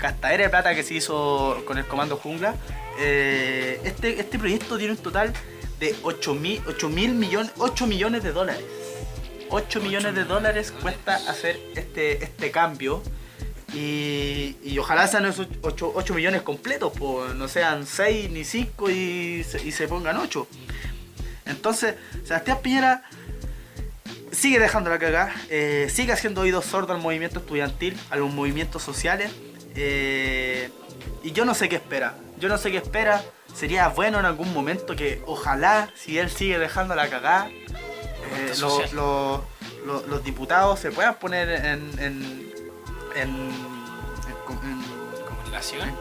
gastadera de plata que se hizo con el Comando Jungla. Este proyecto tiene un total de 8 millones de dólares. 8 millones de dólares cuesta hacer este cambio. Y ojalá sean esos 8 millones completos, pues no sean 6 ni 5 y se pongan 8. Entonces, Sebastián Piñera sigue dejando la cagada, sigue haciendo oídos sordos al movimiento estudiantil, a los movimientos sociales. Y yo no sé qué espera. Sería bueno en algún momento que, ojalá, si él sigue dejando la cagada, los diputados se puedan poner en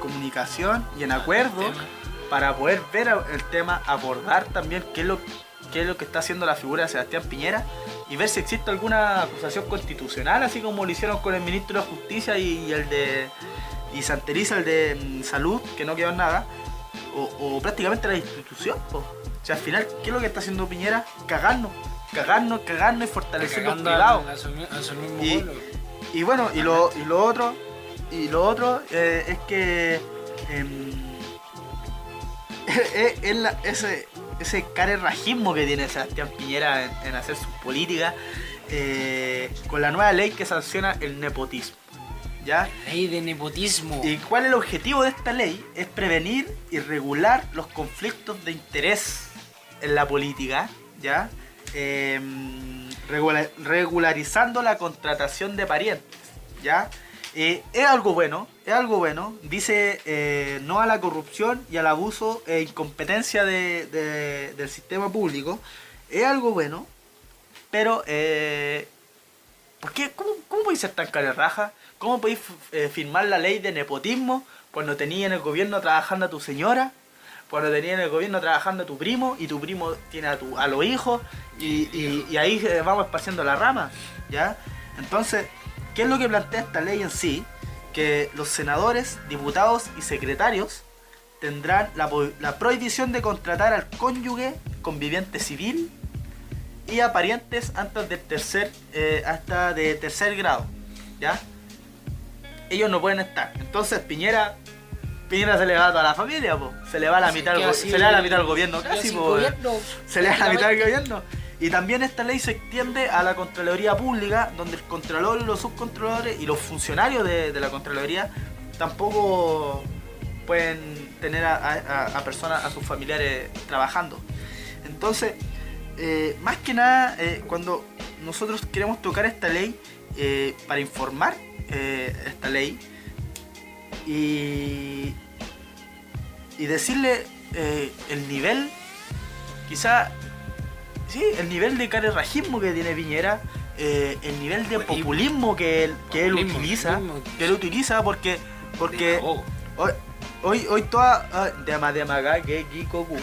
comunicación y en acuerdo para poder ver el tema, abordar también qué es lo que está haciendo la figura de Sebastián Piñera y ver si existe alguna acusación constitucional, así como lo hicieron con el ministro de Justicia y Santeliza, el de Salud, que no quedó en nada, o prácticamente la institución, po. O sea, al final, ¿qué es lo que está haciendo Piñera? Cagarnos y fortalecer los privados. Y bueno, y lo otro es que ese carerrajismo que tiene Sebastián Piñera en hacer sus políticas, con la nueva ley que sanciona el nepotismo, ¿ya? Ley de nepotismo. ¿Y cuál es el objetivo de esta ley? Es prevenir y regular los conflictos de interés en la política, ¿ya? Regularizando la contratación de parientes, ¿ya? Es algo bueno, dice no a la corrupción y al abuso e incompetencia del sistema público. Es algo bueno, pero ¿por qué? ¿Cómo podéis ser tan carerraja? ¿Cómo podéis firmar la ley de nepotismo cuando tenías en el gobierno trabajando a tu señora? Cuando tenías en el gobierno trabajando a tu primo y tu primo tiene a los hijos y ahí vamos esparciendo la rama, ¿ya? Entonces, ¿qué es lo que plantea esta ley en sí? Que los senadores, diputados y secretarios tendrán la prohibición de contratar al cónyuge conviviente civil y a parientes hasta de tercer grado, ¿ya? Ellos no pueden estar. Entonces Piñera se le va a toda la familia, po. Se le va la mitad al gobierno casi, po. Se le va la mitad al gobierno. Y también esta ley se extiende a la Contraloría Pública, donde el Contralor y los subcontralores y los funcionarios de la Contraloría tampoco pueden tener a personas, a sus familiares trabajando. Entonces, más que nada, cuando nosotros queremos tocar esta ley para informar esta ley y decirle el nivel, quizá... Sí, el nivel de carerrajismo que tiene Piñera, el nivel de populismo que él utiliza, porque hoy toda de Maga que Kikoku.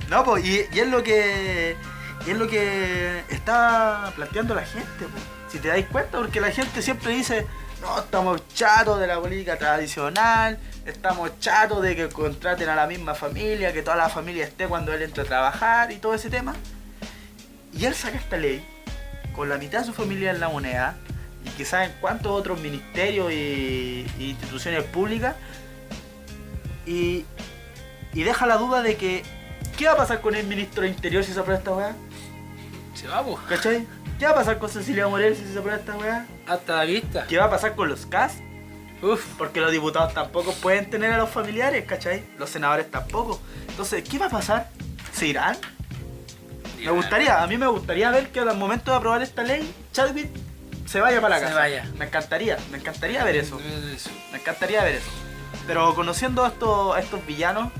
No, pues y es lo que está planteando la gente, pues. Si te dais cuenta, porque la gente siempre dice, no, estamos chatos de la política tradicional, estamos chatos de que contraten a la misma familia, que toda la familia esté cuando él entre a trabajar y todo ese tema. Y él saca esta ley con la mitad de su familia en la moneda y quizás en cuantos otros ministerios y instituciones públicas y deja la duda de que ¿qué va a pasar con el ministro de Interior si se aprueba esta weá? Se va, po. ¿Cachai? ¿Qué va a pasar con Cecilia Morel si se aprueba esta weá? Hasta la vista. ¿Qué va a pasar con los CAS? Porque los diputados tampoco pueden tener a los familiares, ¿cachai? Los senadores tampoco. Entonces, ¿qué va a pasar? ¿Se irán? A mí me gustaría ver que al momento de aprobar esta ley, Chadwick se vaya para la casa. Me encantaría ver eso. Me encantaría ver eso. Pero conociendo a estos villanos,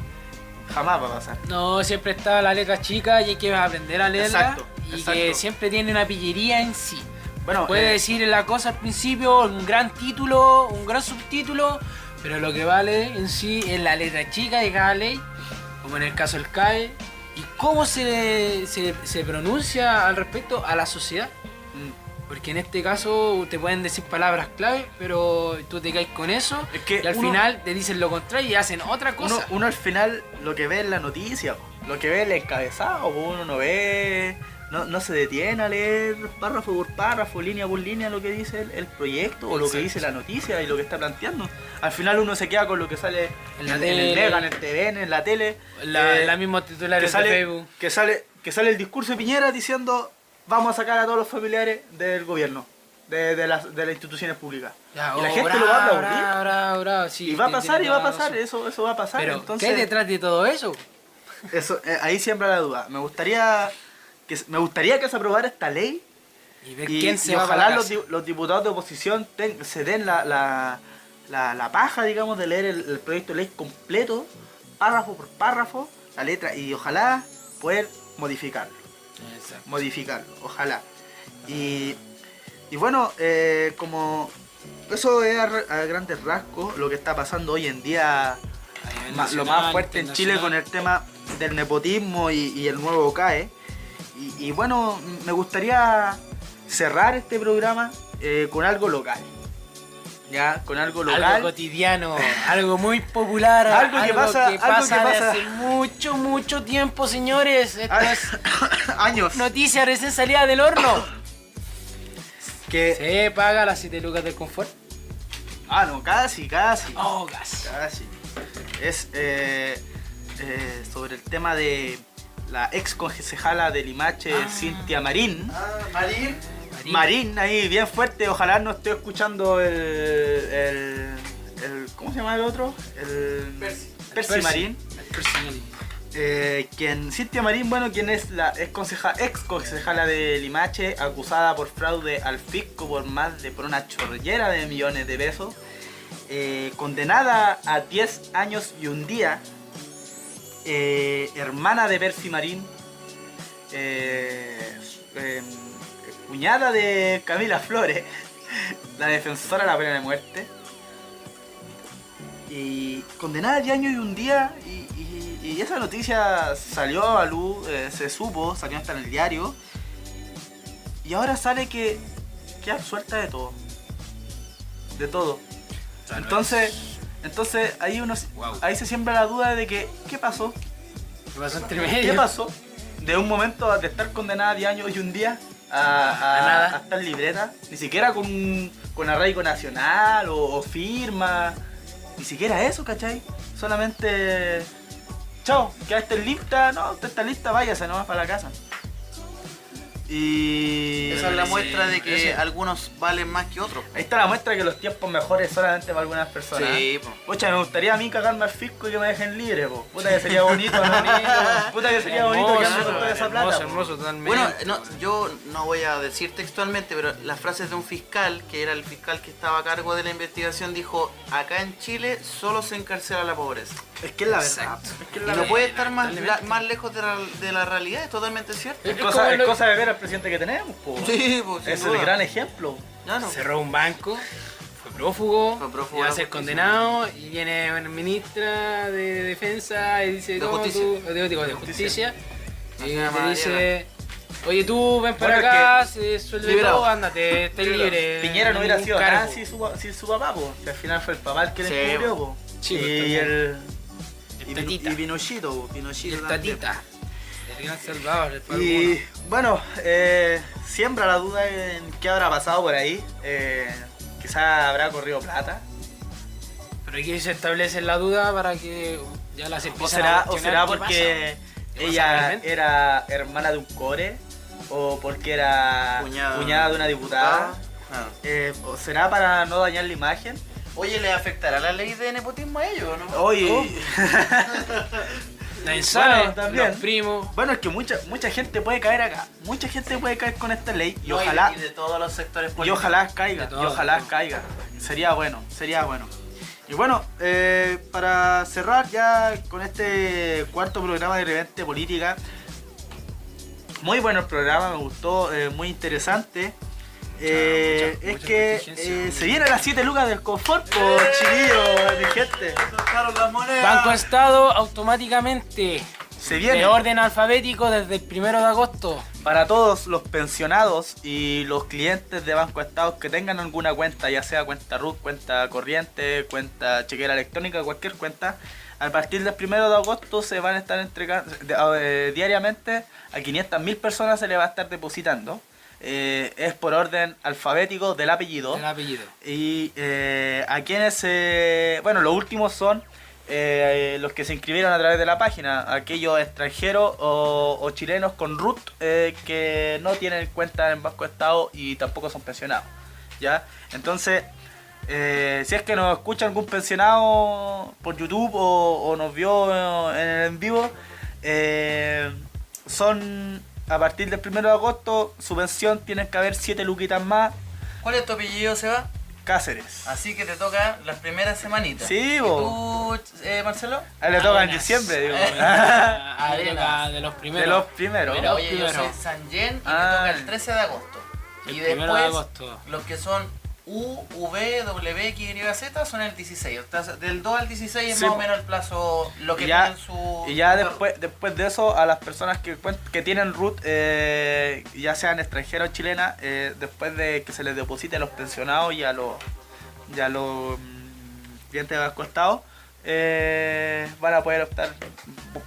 jamás va a pasar. No, siempre está la letra chica y hay que aprender a leerla. Exacto. Que siempre tiene una pillería en sí. Bueno, puede decir la cosa al principio, un gran título, un gran subtítulo, pero lo que vale en sí es la letra chica de cada ley, como en el caso del CAE, y cómo se pronuncia al respecto a la sociedad. Porque en este caso te pueden decir palabras clave, pero tú te caes con eso y al final te dicen lo contrario y hacen otra cosa. Uno al final lo que ve es la noticia, lo que ve es el encabezado, uno no ve no se detiene a leer párrafo por párrafo, línea por línea lo que dice el proyecto o lo que dice la noticia y lo que está planteando. Al final uno se queda con lo que sale En la en tele. el Mega, en el TVN, en la tele. La misma titular que de sale, Facebook. que sale el discurso de Piñera diciendo vamos a sacar a todos los familiares del gobierno, de las instituciones públicas. Ya, y la oh, gente bravo, lo va a aplaudir. bravo, sí, Y va a pasar, tiene y va a toda la pasar, razón. eso va a pasar. Pero, Entonces, ¿qué hay detrás de todo eso? eso, ahí siembra la duda. Me gustaría que se aprobara esta ley Y ver y, quién se y va ojalá para la los, casa. los diputados de oposición se den la paja, digamos, de leer el proyecto de ley completo, párrafo por párrafo, la letra, y ojalá poder modificarlo. Exacto. Ojalá. Y bueno, como eso es a grandes rasgos lo que está pasando hoy en día, A nivel lo nacional, más fuerte en Chile con internacional. el tema del nepotismo y el nuevo CAE. Y bueno, me gustaría cerrar este programa con algo local. Ya, con algo local. Algo cotidiano, algo muy popular, Algo que pasa- de pasa. hace mucho tiempo, señores. Esto Ah, es años. noticia recién salida del horno. Que, Se paga las 7 lucas del confort. no, casi. Oh, gas. Casi. Es sobre el tema de la ex concejala de Limache, Cintia Marín. Marín. Marín, ahí bien fuerte. Ojalá no esté escuchando el ¿cómo se llama el otro? Percy Marín. Cintia Marín, bueno, quien es la ex concejala de Limache, acusada por fraude al fisco por una chorrillera de millones de pesos, condenada a 10 años y un día, hermana de Percy Marín, cuñada de Camila Flores, la defensora de la pena de muerte, y condenada a 10 años y un día, y esa noticia salió a luz, se supo, salió hasta en el diario, y ahora sale que queda absuelta de todo. De todo. Entonces ahí Wow. ahí se siembra la duda de que, ¿qué pasó? ¿Qué pasó entre medio? ¿Qué pasó? De un momento de estar condenada a 10 años y un día A nada. a estar libreta, ni siquiera con arraigo nacional o firma, ni siquiera eso, ¿cachai? Solamente, chao, quedaste lista, no, usted está lista, váyase nomás para la casa. Y Esa es la Sí, muestra de que eso. algunos valen más que otros. ahí está la muestra que los tiempos mejores solamente para algunas personas. Sí, po. Pucha, me gustaría a mí cagarme al fisco y que me dejen libre, po. Puta que sería bonito, ¿no? Puta que sería bonito que ande con toda esa plata. po. Hermoso, totalmente. Bueno, yo no voy a decir textualmente, pero las frases de un fiscal, que era el fiscal que estaba a cargo de la investigación, dijo: acá en Chile solo se encarcela la pobreza. Es que es la verdad. Exacto. Es que es Y la no verdad. puede estar más, totalmente. más lejos de la realidad, es totalmente cierto. Es Es cosa, como es lo- cosa de ver al presidente que tenemos, po. Sí, pues, sin Es el duda. gran ejemplo. Claro. cerró un banco, fue prófugo, Fue prófugo iba a de ser la condenado y viene una ministra de defensa y dice De ¿cómo justicia. tú? De justicia y señora te María. dice oye tú ven para Bueno, acá, se suelve liberado. todo, ándate, estás libre. Piñera no hubiera ningún sido cargo. nada sin su papá, po. Que al final fue el papá el que le Sí, descubrió, po. Sí, pues, y también. y Pinochito, po. Y Pinocchito el también. tatita, el gran Salvador, el padre Y bueno, siembra la duda en qué habrá pasado por ahí. Quizás habrá corrido plata. Pero aquí se establece la duda para que ya las O empiecen será, a o cuestionar será qué porque pasa. ¿Qué pasa ella realmente? era hermana de un core. O porque era cuñada de una diputada. Ah. O será para no dañar la imagen. Oye, ¿le afectará la ley de nepotismo a ellos o no? Oye, Nadie sabe, Bueno, también. los primos. bueno, es que mucha gente puede caer acá. Mucha gente puede caer con esta ley. Y No, ojalá, y de todos los sectores y políticos. ojalá caiga. De todo, Y ojalá de todo. caiga. Sería bueno, sería bueno. Y bueno, para cerrar ya con este cuarto programa de Irreverente Política. Muy bueno el programa, me gustó, muy interesante. mucha Es que contingencia. se vienen las 7 lucas del confort, por chiquillos, mi gente. Soltaron las monedas. Banco Estado automáticamente Se viene. de orden alfabético desde el 1 de agosto. para todos los pensionados y los clientes de Banco Estado que tengan alguna cuenta, ya sea cuenta RUT, cuenta corriente, cuenta chequera electrónica, cualquier cuenta, a partir del 1 de agosto se van a estar entregando diariamente a 500.000 personas se le va a estar depositando. Es por orden alfabético del apellido. El apellido. Y a quienes, bueno, los últimos son los que se inscribieron a través de la página, aquellos extranjeros o chilenos con RUT que no tienen cuenta en Banco Estado y tampoco son pensionados, ¿ya? Entonces, si es que nos escucha algún pensionado por YouTube o nos vio en vivo, son a partir del 1 de agosto, su pensión tiene que haber 7 luquitas más. ¿Cuál es tu apellido, Seba? Cáceres. Así que te toca las primeras semanitas. Sí, ¿Y vos. tú, Marcelo? A él le toca en Arenas. diciembre, digo. Arenas. De los primeros. De los primeros. Mira, oye, yo primero. soy San Yen y me Ah. toca el 13 de agosto. El Y 1 de después, agosto. los que son U, V, W, X, Y, Z son el 16. O sea, del 2 al 16 es Sí, más o po. menos el plazo, lo que Y ya- tienen su... Y ya después de eso, a las personas que tienen RUT, ya sean extranjeras o chilenas, después de que se les deposite a los pensionados y a los clientes de Banco Estado, van a poder optar,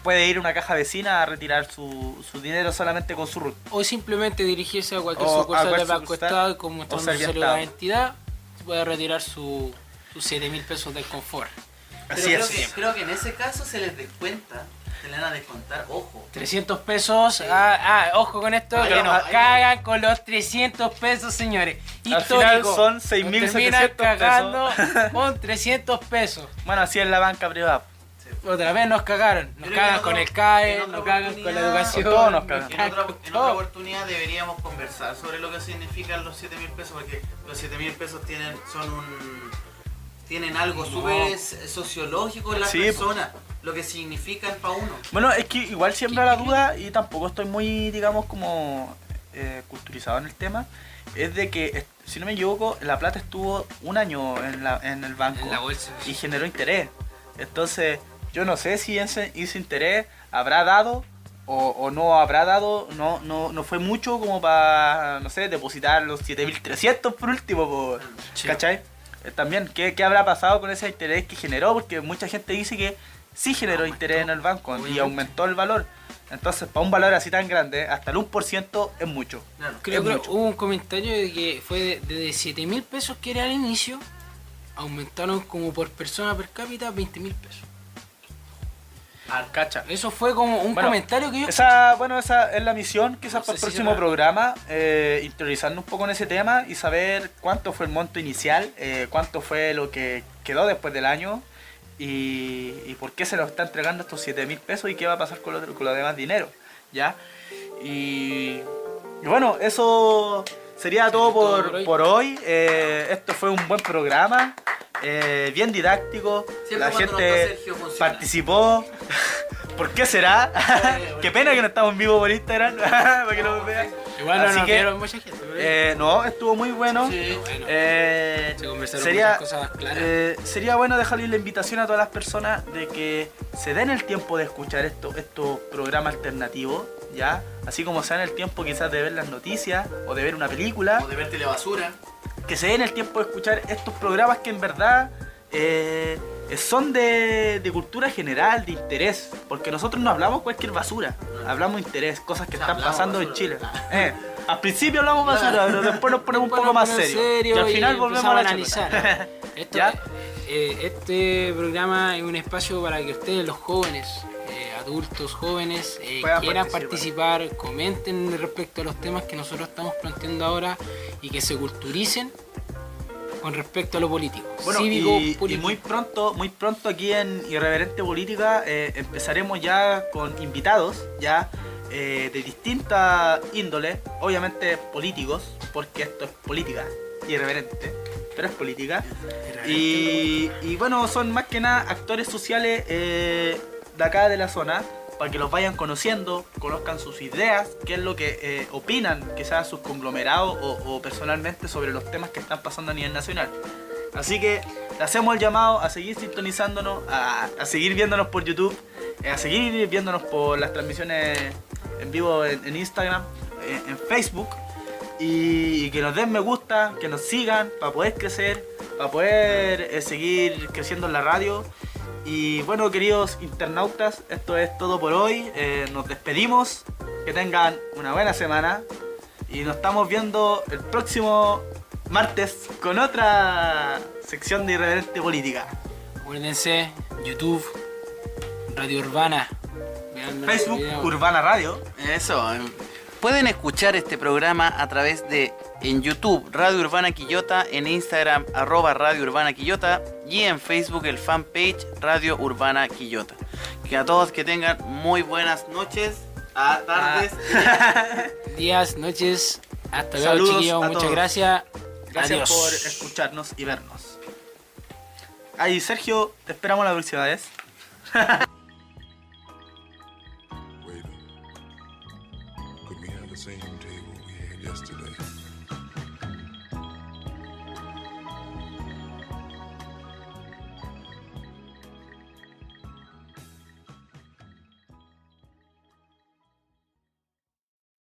puede ir a una caja vecina a retirar su dinero solamente con su RUT. O simplemente dirigirse a cualquier O a sucursal cualquier del Banco sucursal, Estado y como está o dándoselo Serviestado. la entidad, se puede retirar sus 7.000 pesos del confort. Pero Así creo, es. creo que en ese caso se les descuenta, se le van a descontar, ojo. 300 pesos, ojo con esto, Ahí que no, nos ahí cagan con los 300 pesos, señores. Al final Histórico. son Nos 6.700 terminan cagando pesos. con 300 pesos. Bueno, así es la banca privada. Otra vez nos cagaron. Nos Creo cagan que en con otra- el CAE, en otra nos cagan con la oportunidad- educación. Con todo nos cagan. nos En cagan otra, con en otra todo. oportunidad deberíamos conversar sobre lo que significan los 7.000 pesos, porque los 7.000 pesos tienen algo No. súper sociológico en las Sí, personas, lo que significan para uno. Bueno, es que igual siembra la duda y tampoco estoy muy, digamos, como culturizado en el tema. Es de que, si no me equivoco, la plata estuvo un año en el banco En la bolsa. y generó interés. Entonces, yo no sé si ese interés habrá dado o no habrá dado, no fue mucho como para, no sé, depositar los 7.300 por último, Sí. ¿cachai? También, ¿qué habrá pasado con ese interés que generó? Porque mucha gente dice que sí generó interés en el banco y obviamente. aumentó el valor. Entonces, para un valor así tan grande, hasta el 1% es mucho. Claro. Creo Es que mucho. hubo un comentario de que fue de 7.000 pesos que era al inicio, aumentaron como por persona per cápita 20.000 pesos. Cacha. Eso fue como un Bueno, comentario que yo Esa es la misión, quizás No para el sé si próximo será. programa, interiorizarnos un poco en ese tema y saber cuánto fue el monto inicial, cuánto fue lo que quedó después del año y por qué se nos está entregando estos 7.000 pesos y qué va a pasar con lo demás dinero, ¿ya? Y bueno, eso sería todo por hoy. Esto fue un buen programa, bien didáctico, Siempre la cuando no gente está Sergio funciona. participó. ¿Por qué será? Qué pena que no estamos en vivo por Instagram para que lo vean. igual no Así nos que, vieron mucha gente. pero no, estuvo muy bueno. Sí. bueno, se conversaron Sería, muchas cosas claras. sería bueno dejarle la invitación a todas las personas de que se den el tiempo de escuchar estos programas alternativos, ¿ya? Así como se dan el tiempo quizás de ver las noticias o de ver una película, O de verte la basura. que se den el tiempo de escuchar estos programas que en verdad son de cultura general, de interés, porque nosotros no hablamos cualquier basura, hablamos de interés, cosas que O sea, están hablamos pasando en basura. Chile. Al principio hablamos basura, pero después nos ponemos un Después poco nos más ponemos serios. Y al final volvemos a la analizar. chacota. Esto, ¿Ya? Este programa es un espacio para que ustedes, los jóvenes, adultos, jóvenes, Puedan quieran participar. participar, comenten respecto a los temas que nosotros estamos planteando ahora y que se culturicen con respecto a lo político. Bueno, cívico, y político. muy pronto aquí en Irreverente Política empezaremos ya con invitados ya de distinta índole, obviamente políticos, porque esto es política irreverente, pero es política. Y bueno, son más que nada actores sociales de acá de la zona, para que los vayan conociendo, conozcan sus ideas, qué es lo que opinan quizás sus conglomerados o personalmente sobre los temas que están pasando a nivel nacional. Así que le hacemos el llamado a seguir sintonizándonos, a seguir viéndonos por YouTube, a seguir viéndonos por las transmisiones en vivo en Instagram, en Facebook y que nos den me gusta, que nos sigan para poder crecer, para poder seguir creciendo en la radio. Y bueno, queridos internautas, esto es todo por hoy. Nos despedimos, que tengan una buena semana y nos estamos viendo el próximo martes con otra sección de Irreverente Política. Acuérdense, YouTube, Radio Urbana, vean Facebook, el video. Urbana Radio. Eso. Pueden escuchar este programa a través de en YouTube Radio Urbana Quillota, en Instagram @Radio Urbana Quillota y en Facebook el fanpage Radio Urbana Quillota. Que a todos que tengan muy buenas noches, tardes, Días, noches, hasta luego Saludos chiquillos, a muchas todos. gracias. Gracias Adiós. por escucharnos y vernos. Ahí, Sergio, te esperamos la próxima vez. Waiter, could we have the same table we had yesterday?